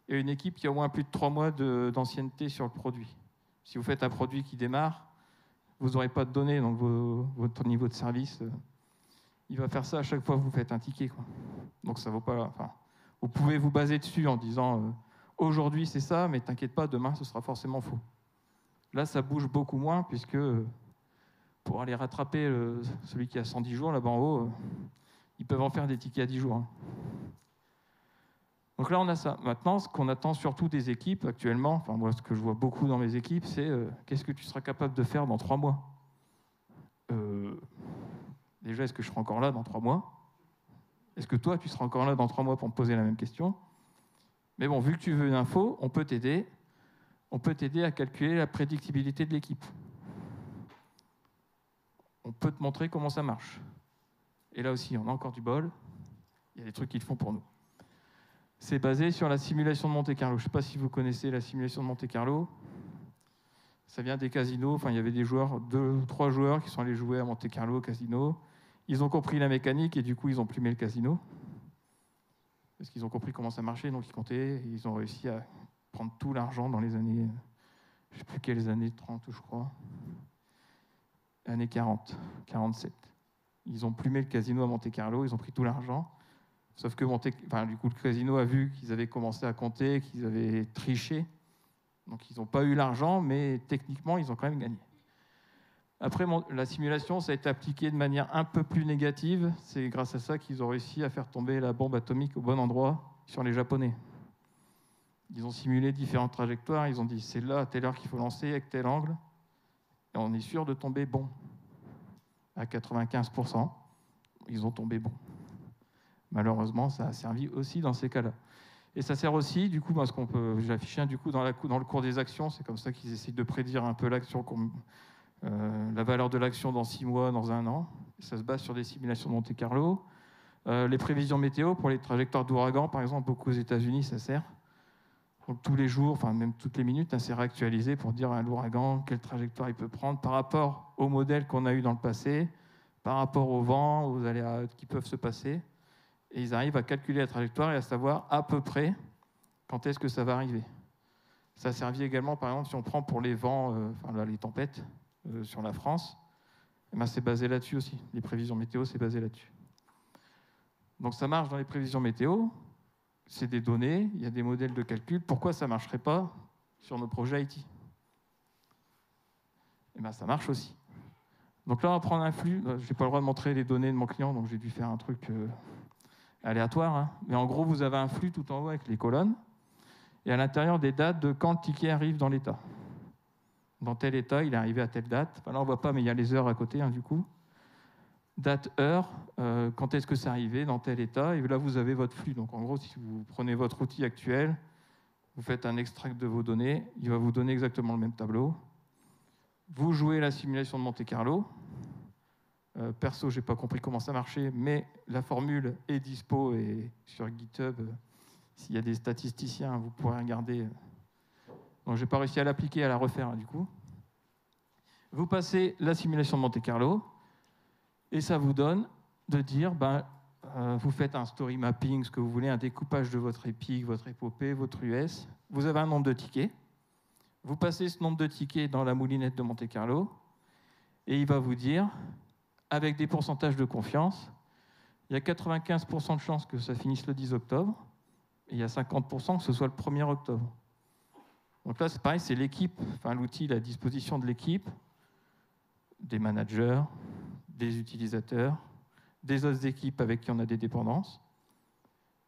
et une équipe qui a au moins plus de 3 mois d'ancienneté sur le produit. Si vous faites un produit qui démarre, vous n'aurez pas de données, donc votre niveau de service, il va faire ça à chaque fois que vous faites un ticket, quoi. Donc ça vaut pas. Enfin, vous pouvez vous baser dessus en disant aujourd'hui c'est ça, mais t'inquiète pas, demain ce sera forcément faux. Là, ça bouge beaucoup moins, puisque pour aller rattraper celui qui a 110 jours là-bas en haut, ils peuvent en faire des tickets à 10 jours. Hein. Donc là, on a ça. Maintenant, ce qu'on attend surtout des équipes actuellement, enfin moi, ce que je vois beaucoup dans mes équipes, c'est qu'est-ce que tu seras capable de faire dans 3 mois Déjà, est-ce que je serai encore là dans 3 mois? Est-ce que toi, tu seras encore là dans 3 mois pour me poser la même question? Mais bon, vu que tu veux une info, on peut t'aider. On peut t'aider à calculer la prédictibilité de l'équipe. On peut te montrer comment ça marche. Et là aussi, on a encore du bol. Il y a des trucs qu'ils font pour nous. C'est basé sur la simulation de Monte-Carlo. Je ne sais pas si vous connaissez la simulation de Monte-Carlo. Ça vient des casinos. Enfin, il y avait des joueurs, 2 ou 3 joueurs qui sont allés jouer à Monte-Carlo au casino. Ils ont compris la mécanique et du coup, ils ont plumé le casino. Parce qu'ils ont compris comment ça marchait, donc ils comptaient. Et ils ont réussi à prendre tout l'argent dans les années, je ne sais plus quelles années, 30 je crois, années 40, 47. Ils ont plumé le casino à Monte-Carlo, ils ont pris tout l'argent. Sauf que du coup, le casino a vu qu'ils avaient commencé à compter, qu'ils avaient triché. Donc ils n'ont pas eu l'argent, mais techniquement, ils ont quand même gagné. Après, la simulation, ça a été appliqué de manière un peu plus négative. C'est grâce à ça qu'ils ont réussi à faire tomber la bombe atomique au bon endroit sur les Japonais. Ils ont simulé différentes trajectoires. Ils ont dit, c'est là, à telle heure qu'il faut lancer, avec tel angle. Et on est sûr de tomber bon. À 95%, ils ont tombé bon. Malheureusement, ça a servi aussi dans ces cas-là. Et ça sert aussi, du coup, parce qu'on peut, j'ai affiché un du coup dans le cours des actions, c'est comme ça qu'ils essayent de prédire un peu l'action, la valeur de l'action dans 6 mois, dans 1 an. Ça se base sur des simulations de Monte-Carlo. Les prévisions météo pour les trajectoires d'ouragan, par exemple, beaucoup aux États-Unis, ça sert. Donc, tous les jours, enfin même toutes les minutes, c'est réactualisé pour dire à l'ouragan quelle trajectoire il peut prendre par rapport au modèle qu'on a eu dans le passé, par rapport au vent, aux aléas qui peuvent se passer. Et ils arrivent à calculer la trajectoire et à savoir à peu près quand est-ce que ça va arriver. Ça a servi également, par exemple, si on prend pour les vents, les tempêtes sur la France, c'est basé là-dessus aussi. Les prévisions météo, c'est basé là-dessus. Donc ça marche dans les prévisions météo, c'est des données, il y a des modèles de calcul. Pourquoi ça ne marcherait pas sur nos projets IT? Ça marche aussi. Donc là, on va prendre un flux. Je n'ai pas le droit de montrer les données de mon client, donc j'ai dû faire un truc aléatoire. Hein. Mais en gros, vous avez un flux tout en haut avec les colonnes, et à l'intérieur des dates de quand le ticket arrive dans l'état. Dans tel état, il est arrivé à telle date. Enfin, là, on ne voit pas, mais il y a les heures à côté, hein, du coup. Date, heure, quand est-ce que c'est arrivé, dans tel état, et là, vous avez votre flux. Donc, en gros, si vous prenez votre outil actuel, vous faites un extract de vos données, il va vous donner exactement le même tableau. Vous jouez la simulation de Monte-Carlo. Perso, je n'ai pas compris comment ça marchait, mais la formule est dispo et sur GitHub, s'il y a des statisticiens, vous pourrez regarder. Donc, je n'ai pas réussi à l'appliquer, à la refaire, hein, du coup. Vous passez la simulation de Monte-Carlo, et ça vous donne de dire, vous faites un story mapping, ce que vous voulez, un découpage de votre épique, votre épopée, votre US. Vous avez un nombre de tickets. Vous passez ce nombre de tickets dans la moulinette de Monte-Carlo, et il va vous dire, avec des pourcentages de confiance, il y a 95% de chances que ça finisse le 10 octobre, et il y a 50% que ce soit le 1er octobre. Donc là, c'est pareil, c'est l'équipe, l'outil à disposition de l'équipe, des managers, des utilisateurs, des autres équipes avec qui on a des dépendances.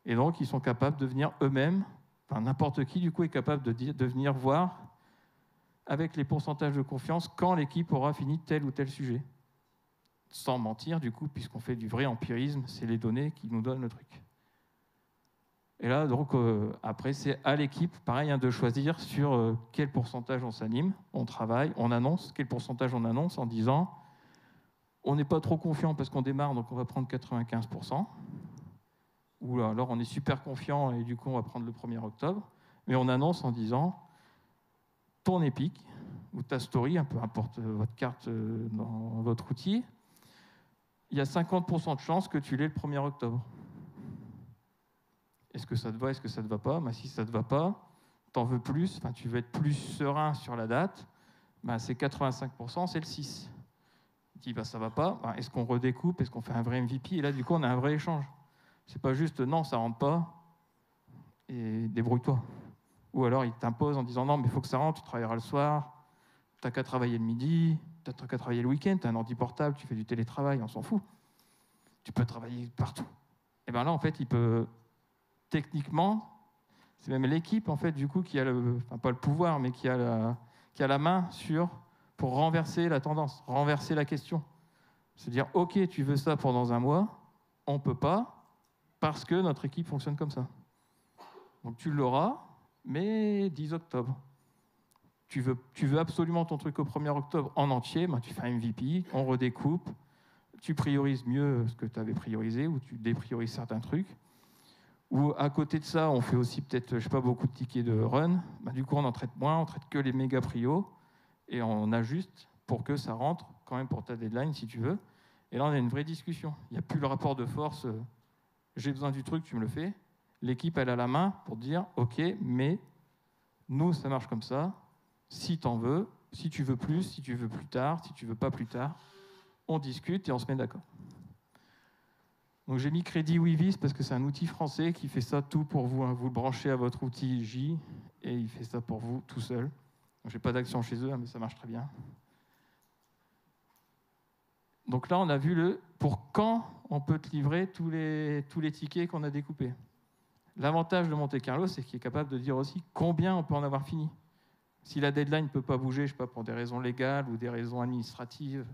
Et donc, ils sont capables de venir eux-mêmes, n'importe qui, du coup, est capable de venir voir, avec les pourcentages de confiance, quand l'équipe aura fini tel ou tel sujet. Sans mentir, du coup, puisqu'on fait du vrai empirisme, c'est les données qui nous donnent le truc. Et là, donc, après, c'est à l'équipe, pareil, de choisir sur quel pourcentage on s'anime, on travaille, on annonce, quel pourcentage on annonce en disant on n'est pas trop confiant parce qu'on démarre, donc on va prendre 95%. Ou alors on est super confiant et du coup on va prendre le 1er octobre. Mais on annonce en disant ton épique ou ta story, peu importe votre carte dans votre outil, il y a 50% de chances que tu l'aies le 1er octobre. Est-ce que ça te va, est-ce que ça te va pas? Si ça te va pas, t'en veux plus, tu veux être plus serein sur la date, c'est 85%, c'est le 6. Il dit, ça va pas, est-ce qu'on redécoupe, est-ce qu'on fait un vrai MVP? Et là, du coup, on a un vrai échange. C'est pas juste, non, ça rentre pas, et débrouille-toi. Ou alors, il t'impose en disant, non, mais il faut que ça rentre, tu travailleras le soir, t'as qu'à travailler le midi, t'as qu'à travailler le week-end, t'as un ordi portable, tu fais du télétravail, on s'en fout. Tu peux travailler partout. Et bien là, en fait, il peut, techniquement, c'est même l'équipe, en fait, du coup, qui a pas le pouvoir, mais qui a la main pour renverser la tendance, renverser la question. Se dire, OK, tu veux ça pendant un mois, on ne peut pas, parce que notre équipe fonctionne comme ça. Donc tu l'auras, mais 10 octobre. Tu veux absolument ton truc au 1er octobre en entier, tu fais un MVP, on redécoupe, tu priorises mieux ce que tu avais priorisé, ou tu dépriorises certains trucs. Ou à côté de ça, on fait aussi peut-être, beaucoup de tickets de run. Du coup, on en traite moins, on traite que les méga prios, et on ajuste pour que ça rentre quand même pour ta deadline, si tu veux. Et là, on a une vraie discussion. Il n'y a plus le rapport de force, j'ai besoin du truc, tu me le fais. L'équipe, elle a la main pour dire, OK, mais nous, ça marche comme ça. Si tu en veux, si tu veux plus, si tu veux plus tard, si tu veux pas plus tard, on discute et on se met d'accord. Donc j'ai mis Crédit Wivis parce que c'est un outil français qui fait ça tout pour vous. Vous le branchez à votre outil J et il fait ça pour vous tout seul. Je n'ai pas d'action chez eux, mais ça marche très bien. Donc là, on a vu pour quand on peut te livrer tous les tickets qu'on a découpés. L'avantage de Monte Carlo, c'est qu'il est capable de dire aussi combien on peut en avoir fini. Si la deadline ne peut pas bouger, pour des raisons légales ou des raisons administratives,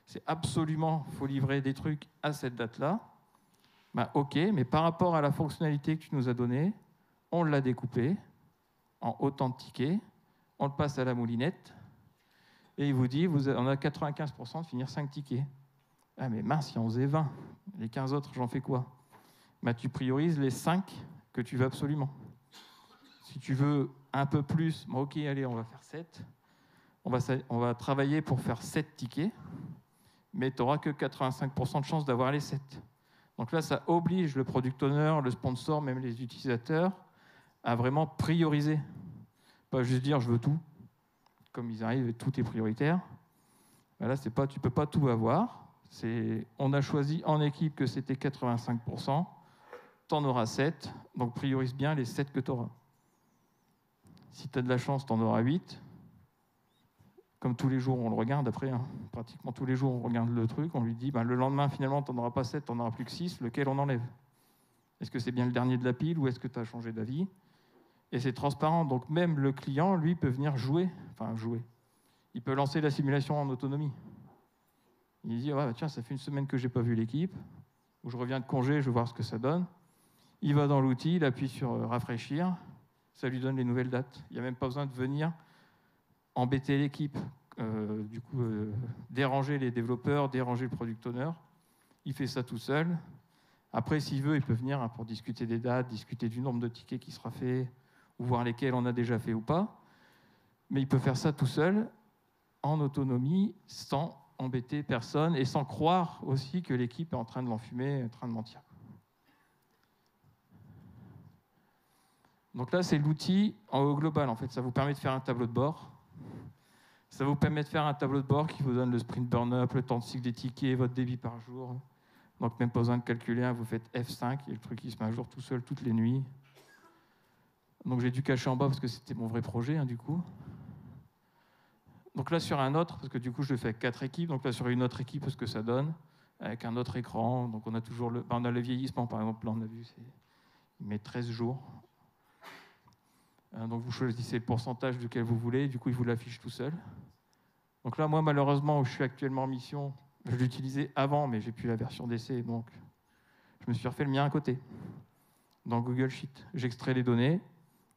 c'est absolument, il faut livrer des trucs à cette date-là. OK, mais par rapport à la fonctionnalité que tu nous as donnée, on l'a découpé en autant de tickets, on le passe à la moulinette, et il vous dit, on a 95% de finir 5 tickets. Ah mais mince, si on faisait 20, les 15 autres, j'en fais quoi? Tu priorises les 5 que tu veux absolument. Si tu veux un peu plus, OK, allez, on va faire 7. On va travailler pour faire 7 tickets, mais tu n'auras que 85% de chance d'avoir les 7. Donc là, ça oblige le product owner, le sponsor, même les utilisateurs, à vraiment prioriser. Pas juste dire, je veux tout. Comme ils arrivent, tout est prioritaire. Là, tu ne peux pas tout avoir. On a choisi en équipe que c'était 85%. Tu en auras 7. Donc priorise bien les 7 que tu auras. Si tu as de la chance, tu en auras 8. Comme tous les jours, on le regarde après. Pratiquement tous les jours, on regarde le truc. On lui dit, le lendemain, finalement, tu n'en auras pas 7, tu n'en auras plus que 6. Lequel on enlève? Est-ce que c'est bien le dernier de la pile ou est-ce que tu as changé d'avis? Et c'est transparent. Donc même le client, lui, peut venir jouer. Il peut lancer la simulation en autonomie. Il dit, tiens, ça fait une semaine que je n'ai pas vu l'équipe, ou je reviens de congé, je veux voir ce que ça donne. Il va dans l'outil, il appuie sur rafraîchir, ça lui donne les nouvelles dates. Il n'y a même pas besoin de venir embêter l'équipe, déranger les développeurs, déranger le product owner. Il fait ça tout seul. Après, s'il veut, il peut venir pour discuter des dates, discuter du nombre de tickets qui sera fait, ou voir lesquels on a déjà fait ou pas. Mais il peut faire ça tout seul, en autonomie, sans embêter personne et sans croire aussi que l'équipe est en train de l'enfumer, en train de mentir. Donc là, c'est l'outil au global. En fait, ça vous permet de faire un tableau de bord. Ça vous permet de faire un tableau de bord qui vous donne le sprint burn-up, le temps de cycle des tickets, votre débit par jour. Donc même pas besoin de calculer, vous faites F5 et le truc qui se met à jour tout seul toutes les nuits. Donc j'ai dû cacher en bas parce que c'était mon vrai projet, du coup. Donc là, sur un autre, parce que du coup, je le fais avec 4 équipes, donc là, sur une autre équipe, ce que ça donne, avec un autre écran. Donc on a toujours on a le vieillissement, par exemple, là, on a vu, il met 13 jours. Donc vous choisissez le pourcentage duquel vous voulez, du coup, il vous l'affiche tout seul. Donc là, moi, malheureusement, où je suis actuellement en mission, je l'utilisais avant, mais j'ai plus la version d'essai, donc je me suis refait le mien à côté, dans Google Sheet. J'extrais les données,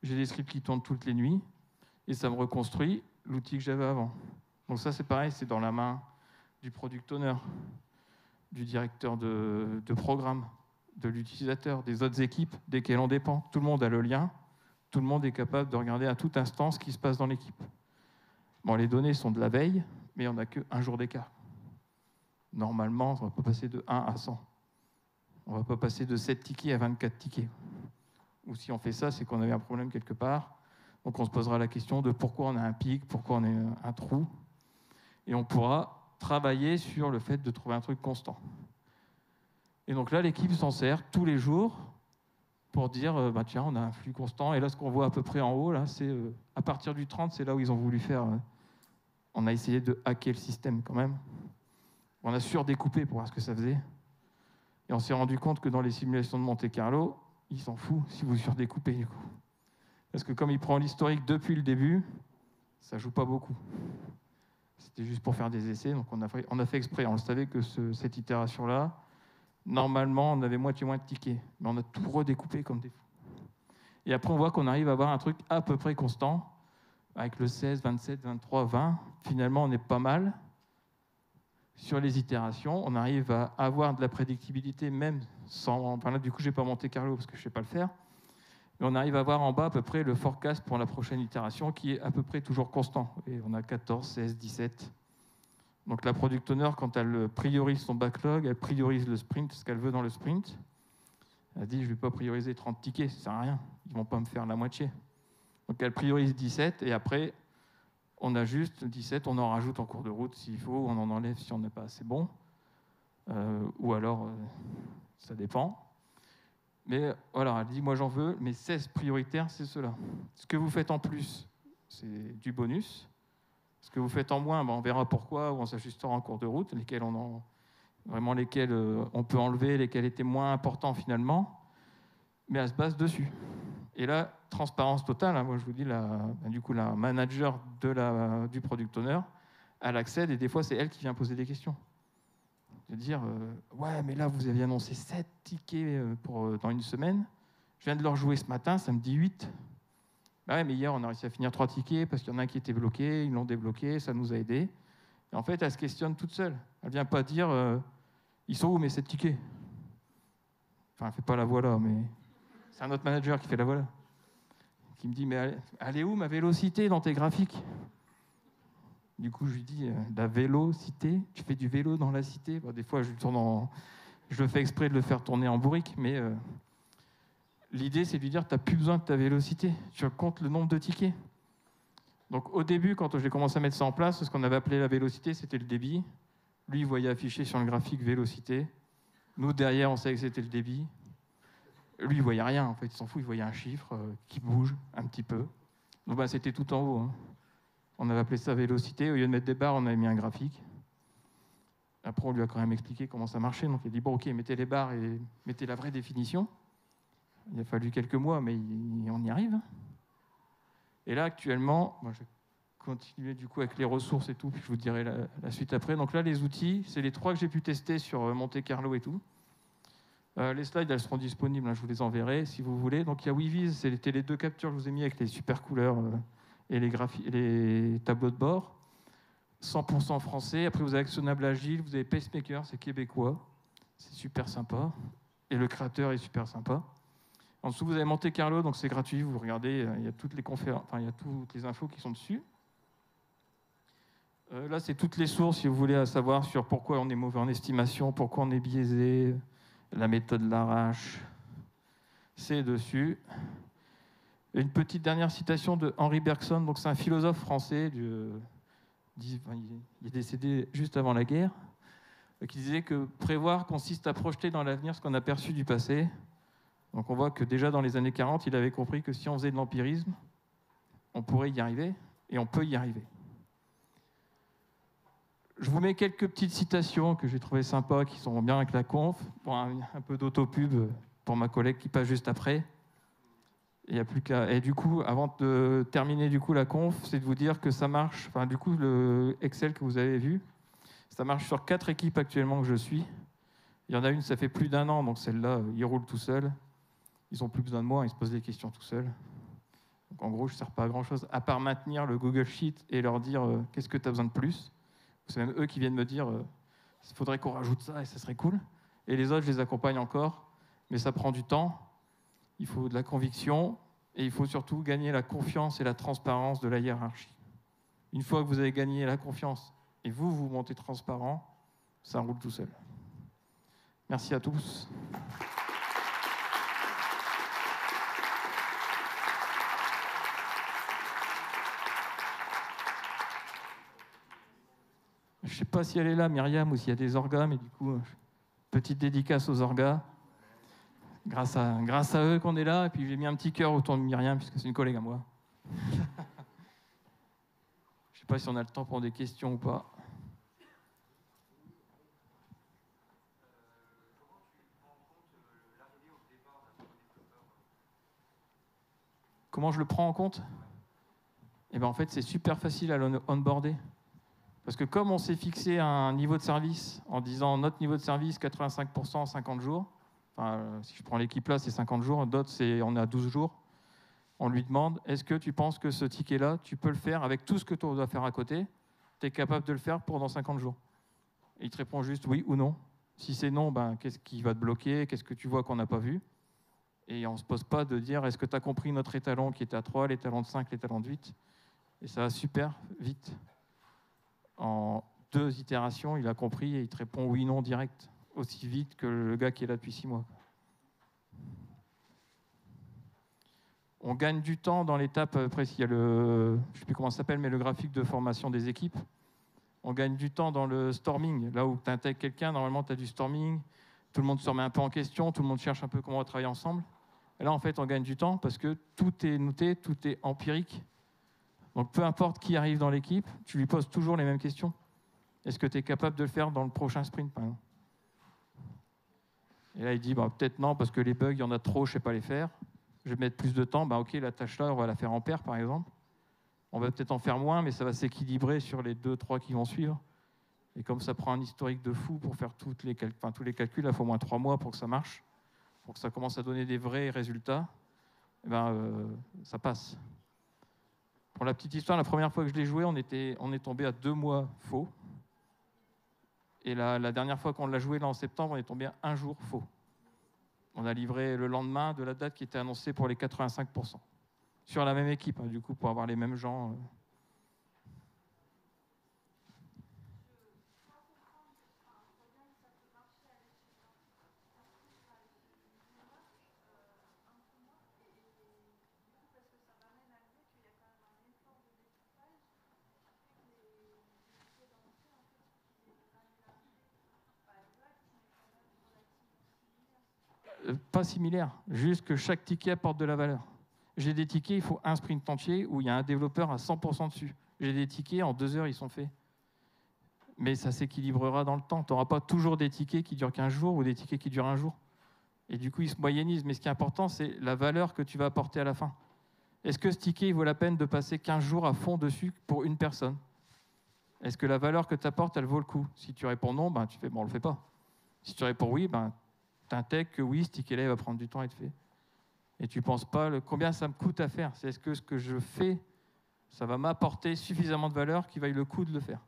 j'ai des scripts qui tournent toutes les nuits, et ça me reconstruit l'outil que j'avais avant. Donc ça, c'est pareil, c'est dans la main du product owner, du directeur de programme, de l'utilisateur, des autres équipes desquelles on dépend. Tout le monde a le lien, tout le monde est capable de regarder à tout instant ce qui se passe dans l'équipe. Bon, les données sont de la veille, mais on n'a qu'un jour d'écart. Normalement, on ne va pas passer de 1 à 100. On ne va pas passer de 7 tickets à 24 tickets. Ou si on fait ça, c'est qu'on avait un problème quelque part. Donc on se posera la question de pourquoi on a un pic, pourquoi on a un trou. Et on pourra travailler sur le fait de trouver un truc constant. Et donc là, l'équipe s'en sert tous les jours pour dire, tiens, on a un flux constant. Et là, ce qu'on voit à peu près en haut, là, c'est à partir du 30, c'est là où ils ont voulu faire... on a essayé de hacker le système quand même. On a surdécoupé pour voir ce que ça faisait. Et on s'est rendu compte que dans les simulations de Monte-Carlo, il s'en fout si vous surdécoupez du coup. Parce que comme il prend l'historique depuis le début, ça joue pas beaucoup. C'était juste pour faire des essais, donc on a fait exprès. On le savait que cette itération-là, normalement, on avait moitié moins de tickets. Mais on a tout redécoupé comme des fous. Et après, on voit qu'on arrive à avoir un truc à peu près constant. Avec le 16, 27, 23, 20, finalement, on est pas mal. Sur les itérations, on arrive à avoir de la prédictibilité même sans... Enfin là, du coup, je n'ai pas Monte Carlo parce que je ne sais pas le faire. Mais on arrive à avoir en bas à peu près le forecast pour la prochaine itération qui est à peu près toujours constant. Et on a 14, 16, 17. Donc la Product Owner, quand elle priorise son backlog, elle priorise le sprint, ce qu'elle veut dans le sprint. Elle dit, je ne vais pas prioriser 30 tickets, ça ne sert à rien. Ils ne vont pas me faire la moitié. Donc elle priorise 17 et après, on ajuste 17, on en rajoute en cours de route s'il faut, on en enlève si on n'est pas assez bon. Ou alors, ça dépend. Mais voilà, elle dit, moi j'en veux, mes 16 prioritaires, c'est cela. Ce que vous faites en plus, c'est du bonus. Ce que vous faites en moins, on verra pourquoi, ou on s'ajustera en cours de route, lesquels on peut enlever, lesquels étaient moins importants finalement, mais elle se base dessus. Et là, transparence totale, moi je vous dis, la manager du product owner, elle accède et des fois c'est elle qui vient poser des questions. De dire, ouais mais là vous aviez annoncé 7 tickets dans une semaine, je viens de leur jouer ce matin, ça me dit 8. Bah ouais mais hier on a réussi à finir 3 tickets parce qu'il y en a un qui était bloqué, ils l'ont débloqué, ça nous a aidés. Et en fait elle se questionne toute seule, elle vient pas dire, ils sont où mes 7 tickets? Enfin elle fait pas la voix là, mais c'est un autre manager qui fait la voix là. Qui me dit, mais elle est où ma vélocité dans tes graphiques? Du coup, je lui dis, la vélocité, tu fais du vélo dans la cité? Des fois, je le fais exprès de le faire tourner en bourrique, mais l'idée, c'est de lui dire, tu n'as plus besoin de ta vélocité, tu comptes le nombre de tickets. Donc au début, quand j'ai commencé à mettre ça en place, ce qu'on avait appelé la vélocité, c'était le débit. Lui, il voyait affiché sur le graphique vélocité. Nous, derrière, on savait que c'était le débit. Lui, il voyait rien, en fait, il s'en fout, il voyait un chiffre qui bouge un petit peu. Donc c'était tout en haut. Hein. On avait appelé ça vélocité. Au lieu de mettre des barres, on avait mis un graphique. Après, on lui a quand même expliqué comment ça marchait. Donc il a dit, bon, ok, mettez les barres et mettez la vraie définition. Il a fallu quelques mois, mais on y arrive. Et là, actuellement, je vais continuer du coup avec les ressources et tout, puis je vous dirai la suite après. Donc là, les outils, c'est les 3 que j'ai pu tester sur Monte Carlo et tout. Les slides, elles seront disponibles, je vous les enverrai si vous voulez. Donc il y a WeViz, c'était les 2 captures que je vous ai mis avec les super couleurs et les tableaux de bord. 100% français. Après, vous avez Actionnable Agile, vous avez Pacemaker, c'est québécois. C'est super sympa. Et le créateur est super sympa. En dessous, vous avez Monte Carlo, donc c'est gratuit. Vous regardez, il y a toutes les conférences, il y a toutes les infos qui sont dessus. Là, c'est toutes les sources, si vous voulez savoir sur pourquoi on est mauvais en estimation, pourquoi on est biaisé. La méthode Larache, c'est dessus. Une petite dernière citation de Henri Bergson, donc c'est un philosophe français, il est décédé juste avant la guerre, qui disait que prévoir consiste à projeter dans l'avenir ce qu'on a perçu du passé. Donc on voit que déjà dans les années 40, il avait compris que si on faisait de l'empirisme, on pourrait y arriver, et on peut y arriver. Je vous mets quelques petites citations que j'ai trouvées sympas, qui sont bien avec la conf. Bon, un peu d'autopub pour ma collègue qui passe juste après. Il y a plus qu'à. Et du coup, avant de terminer du coup la conf, c'est de vous dire que ça marche. Enfin, du coup, le Excel que vous avez vu, ça marche sur 4 équipes actuellement que je suis. Il y en a une, ça fait plus d'1 an, donc celle-là, ils roulent tout seuls. Ils n'ont plus besoin de moi, ils se posent des questions tout seuls. Donc en gros, je ne sers pas à grand-chose, à part maintenir le Google Sheet et leur dire qu'est-ce que tu as besoin de plus. C'est même eux qui viennent me dire il faudrait qu'on rajoute ça et ça serait cool. Et les autres, je les accompagne encore, mais ça prend du temps. Il faut de la conviction et il faut surtout gagner la confiance et la transparence de la hiérarchie. Une fois que vous avez gagné la confiance et vous montez transparent, ça roule tout seul. Merci à tous. Je ne sais pas si elle est là, Myriam, ou s'il y a des orgas, mais du coup, petite dédicace aux orgas. Grâce à eux qu'on est là, et puis j'ai mis un petit cœur autour de Myriam, puisque c'est une collègue à moi. Je ne sais pas si on a le temps pour des questions ou pas. Comment je le prends en compte? Eh bien, en fait, c'est super facile à l'onboarder. Parce que comme on s'est fixé un niveau de service en disant notre niveau de service 85% en 50 jours, enfin, si je prends l'équipe là, c'est 50 jours, d'autres, on est à 12 jours, on lui demande, est-ce que tu penses que ce ticket-là, tu peux le faire avec tout ce que tu dois faire à côté? Tu es capable de le faire pendant 50 jours? Et il te répond juste oui ou non. Si c'est non, ben, qu'est-ce qui va te bloquer? Qu'est-ce que tu vois qu'on n'a pas vu? Et on ne se pose pas de dire, est-ce que tu as compris notre étalon qui était à 3, l'étalon de 5, l'étalon de 8? Et ça va super vite. En 2 itérations, il a compris et il te répond oui, non direct, aussi vite que le gars qui est là depuis 6 mois. On gagne du temps dans l'étape, après il y a je ne sais plus comment ça s'appelle, mais le graphique de formation des équipes. On gagne du temps dans le storming, là où tu intègres quelqu'un, normalement tu as du storming, tout le monde se remet un peu en question, tout le monde cherche un peu comment on va travailler ensemble. Et là, en fait, on gagne du temps parce que tout est noté, tout est empirique. Donc peu importe qui arrive dans l'équipe, tu lui poses toujours les mêmes questions. Est-ce que tu es capable de le faire dans le prochain sprint, par exemple? Et là, il dit, bah, peut-être non, parce que les bugs, il y en a trop, je ne sais pas les faire. Je vais mettre plus de temps. Bah, OK, la tâche-là, on va la faire en paire, par exemple. On va peut-être en faire moins, mais ça va s'équilibrer sur les 2-3 qui vont suivre. Et comme ça prend un historique de fou pour faire tous les calculs, il faut au moins 3 mois pour que ça marche, pour que ça commence à donner des vrais résultats, et ben, ça passe. Pour la petite histoire, la première fois que je l'ai joué, on est tombé à 2 mois faux. Et la dernière fois qu'on l'a joué, là, en septembre, on est tombé à 1 jour faux. On a livré le lendemain de la date qui était annoncée pour les 85%. Sur la même équipe, hein, du coup, pour avoir les mêmes gens. Pas similaire, juste que chaque ticket apporte de la valeur. J'ai des tickets, il faut un sprint entier où il y a un développeur à 100% dessus. J'ai des tickets, en 2 heures, ils sont faits. Mais ça s'équilibrera dans le temps. Tu n'auras pas toujours des tickets qui durent 15 jours ou des tickets qui durent 1 jour. Et du coup, ils se moyennisent. Mais ce qui est important, c'est la valeur que tu vas apporter à la fin. Est-ce que ce ticket, il vaut la peine de passer 15 jours à fond dessus pour une personne? Est-ce que la valeur que tu apportes, elle vaut le coup? Si tu réponds non, ben, tu fais bon, on le fait pas. Si tu réponds oui, ben, tu intègres que oui, ce ticket-là, il va prendre du temps à être fait. Et tu ne penses pas combien ça me coûte à faire. C'est est-ce que ce que je fais, ça va m'apporter suffisamment de valeur qu'il vaille le coup de le faire.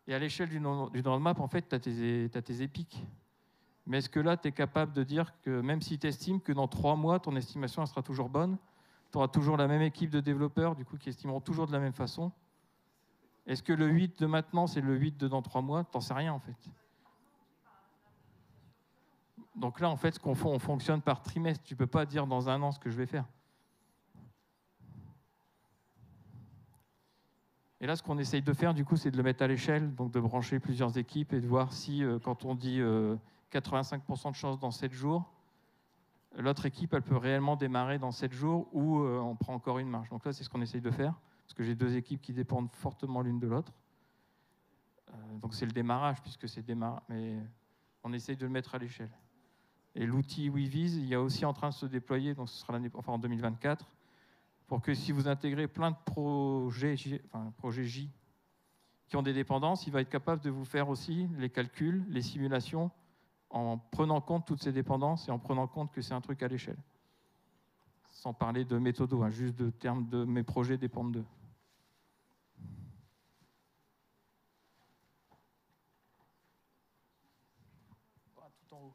Et à l'échelle du roadmap, en fait, tu as tes épiques. Mais est-ce que là, tu es capable de dire que même si tu estimes que dans 3 mois, ton estimation elle sera toujours bonne, tu auras toujours la même équipe de développeurs, du coup, qui estimeront toujours de la même façon? Est-ce que le 8 de maintenant, c'est le 8 de dans 3 mois? T'en sais rien, en fait. Donc là, en fait, ce qu'on fait, on fonctionne par trimestre. Tu ne peux pas dire dans 1 an ce que je vais faire. Et là, ce qu'on essaye de faire, du coup, c'est de le mettre à l'échelle, donc de brancher plusieurs équipes et de voir si, quand on dit 85% de chance dans 7 jours, l'autre équipe, elle peut réellement démarrer dans 7 jours ou on prend encore une marge. Donc là, c'est ce qu'on essaye de faire, parce que j'ai 2 équipes qui dépendent fortement l'une de l'autre. Donc c'est le démarrage, puisque c'est démarrage, mais on essaye de le mettre à l'échelle. Et l'outil WeVise, il y a aussi en train de se déployer, donc ce sera en 2024, pour que si vous intégrez plein de projets J qui ont des dépendances, il va être capable de vous faire aussi les calculs, les simulations, en prenant compte toutes ces dépendances et en prenant compte que c'est un truc à l'échelle. Sans parler de méthodo, hein, juste de termes de mes projets dépendent d'eux. Tout en haut.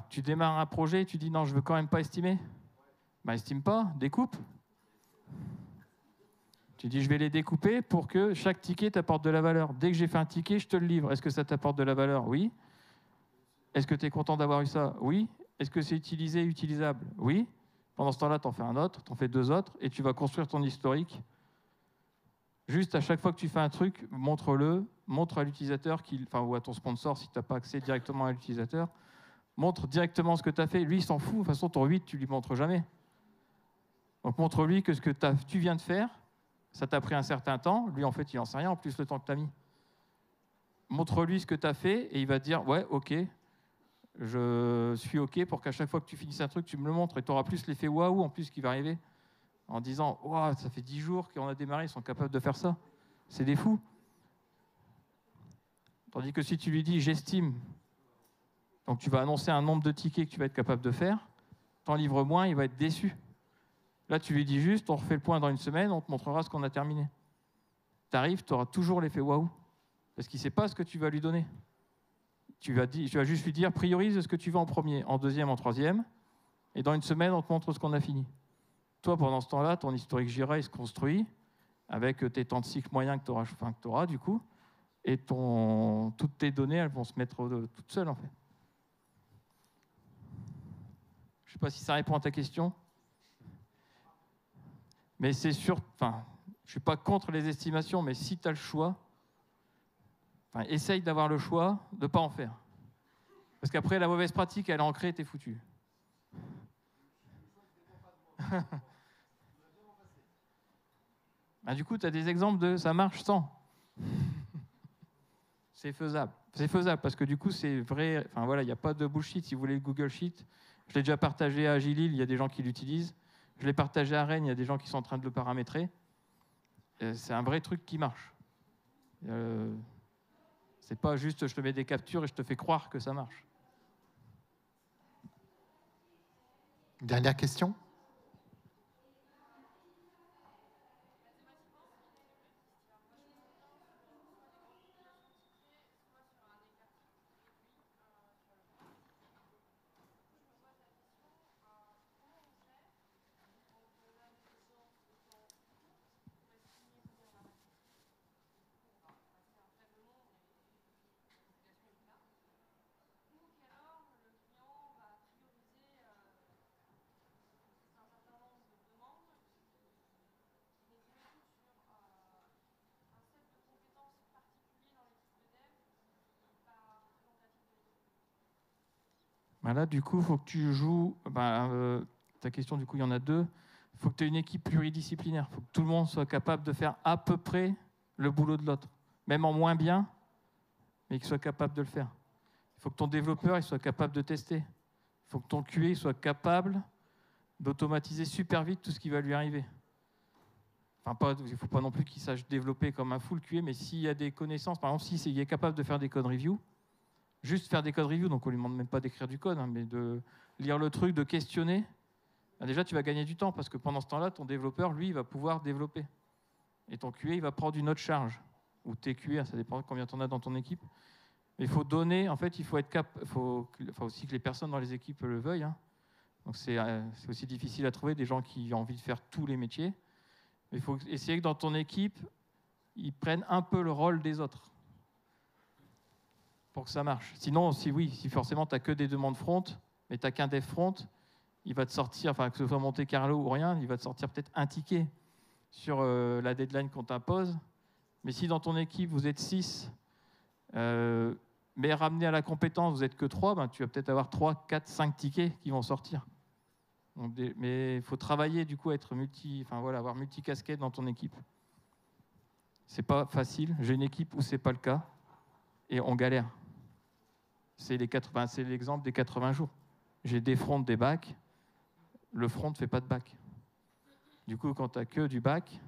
Tu démarres un projet et tu dis non, je veux quand même pas estimer. Bah, estime pas, découpe. Tu dis, je vais les découper pour que chaque ticket t'apporte de la valeur. Dès que j'ai fait un ticket, je te le livre. Est-ce que ça t'apporte de la valeur? Oui. Est-ce que tu es content d'avoir eu ça? Oui. Est-ce que c'est utilisé, utilisable? Oui. Pendant ce temps-là, tu en fais un autre, tu en fais 2 autres, et tu vas construire ton historique. Juste à chaque fois que tu fais un truc, montre-le, montre à l'utilisateur, ou à ton sponsor si tu n'as pas accès directement à l'utilisateur, montre directement ce que tu as fait. Lui, il s'en fout. De toute façon, ton 8, tu lui montres jamais. Donc montre-lui que ce que tu viens de faire, ça t'a pris un certain temps. Lui, en fait, il n'en sait rien, en plus le temps que tu as mis. Montre-lui ce que tu as fait, et il va te dire, ouais, ok, je suis ok pour qu'à chaque fois que tu finisses un truc, tu me le montres. Et tu auras plus l'effet waouh en plus qui va arriver. En disant, wow, ça fait 10 jours qu'on a démarré, ils sont capables de faire ça. C'est des fous. Tandis que si tu lui dis, j'estime, donc tu vas annoncer un nombre de tickets que tu vas être capable de faire, t'en livres moins, il va être déçu. Là, tu lui dis juste, on refait le point dans une semaine, on te montrera ce qu'on a terminé. Tu arrives, tu auras toujours l'effet waouh, parce qu'il ne sait pas ce que tu vas lui donner. Tu vas juste lui dire, priorise ce que tu veux en premier, en deuxième, en troisième, et dans une semaine, on te montre ce qu'on a fini. Toi, pendant ce temps-là, ton historique Jira, il se construit avec tes temps de cycle moyens que tu auras, du coup, et toutes tes données, elles vont se mettre toutes seules, en fait. Je ne sais pas si ça répond à ta question. Mais c'est sûr, je ne suis pas contre les estimations, mais si tu as le choix, essaye d'avoir le choix de ne pas en faire. Parce qu'après, la mauvaise pratique, elle est ancrée, t'es foutu. Du coup, tu as des exemples de ça marche sans. C'est faisable. C'est faisable parce que du coup, c'est vrai. Il n'y a pas de bullshit. Si vous voulez le Google Sheet, je l'ai déjà partagé à Agilil, il y a des gens qui l'utilisent. Je l'ai partagé à Rennes, il y a des gens qui sont en train de le paramétrer. C'est un vrai truc qui marche. C'est pas juste je te mets des captures et je te fais croire que ça marche. Dernière question. Là, du coup, il faut que tu joues. Ta question, du coup, il y en a 2. Il faut que tu aies une équipe pluridisciplinaire. Il faut que tout le monde soit capable de faire à peu près le boulot de l'autre. Même en moins bien, mais qu'il soit capable de le faire. Il faut que ton développeur il soit capable de tester. Il faut que ton QA il soit capable d'automatiser super vite tout ce qui va lui arriver. Il ne faut pas non plus qu'il sache développer comme un full QA, mais s'il y a des connaissances, par exemple, s'il est capable de faire des code reviews, juste faire des code reviews, donc on ne lui demande même pas d'écrire du code, mais de lire le truc, de questionner, déjà tu vas gagner du temps, parce que pendant ce temps-là, ton développeur, lui, il va pouvoir développer. Et ton QA, il va prendre une autre charge, ou tes QA, ça dépend de combien tu en as dans ton équipe. Mais il faut donner, en fait, il faut être faut aussi que les personnes dans les équipes le veuillent. Donc c'est aussi difficile à trouver des gens qui ont envie de faire tous les métiers. Mais il faut essayer que dans ton équipe, ils prennent un peu le rôle des autres pour que ça marche. Sinon, si forcément tu n'as que des demandes front, mais tu n'as qu'un dev front, il va te sortir, que ce soit Monte Carlo ou rien, il va te sortir peut-être un ticket sur la deadline qu'on t'impose. Mais si dans ton équipe, vous êtes 6, mais ramené à la compétence, vous n'êtes que 3, tu vas peut-être avoir 3, 4, 5 tickets qui vont sortir. Donc, mais il faut travailler, du coup, avoir multi-casquette dans ton équipe. C'est pas facile. J'ai une équipe où c'est pas le cas et on galère. C'est l'exemple des 80 jours. J'ai des fronts, des backs. Le front ne fait pas de back. Du coup, quand tu n'as que du back,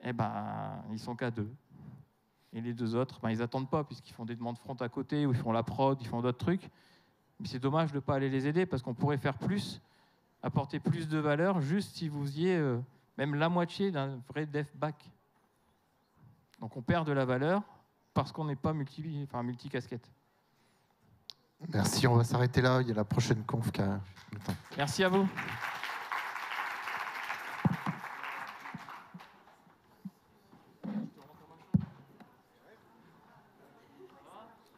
ils sont qu'à 2. Et les 2 autres, ils n'attendent pas, puisqu'ils font des demandes front à côté, ou ils font la prod, ils font d'autres trucs. Mais c'est dommage de ne pas aller les aider, parce qu'on pourrait faire plus, apporter plus de valeur, juste si vous faisiez même la moitié d'un vrai dev back. Donc on perd de la valeur parce qu'on n'est pas multi-casquette. Merci, on va s'arrêter là. Il y a la prochaine conf. Merci à vous.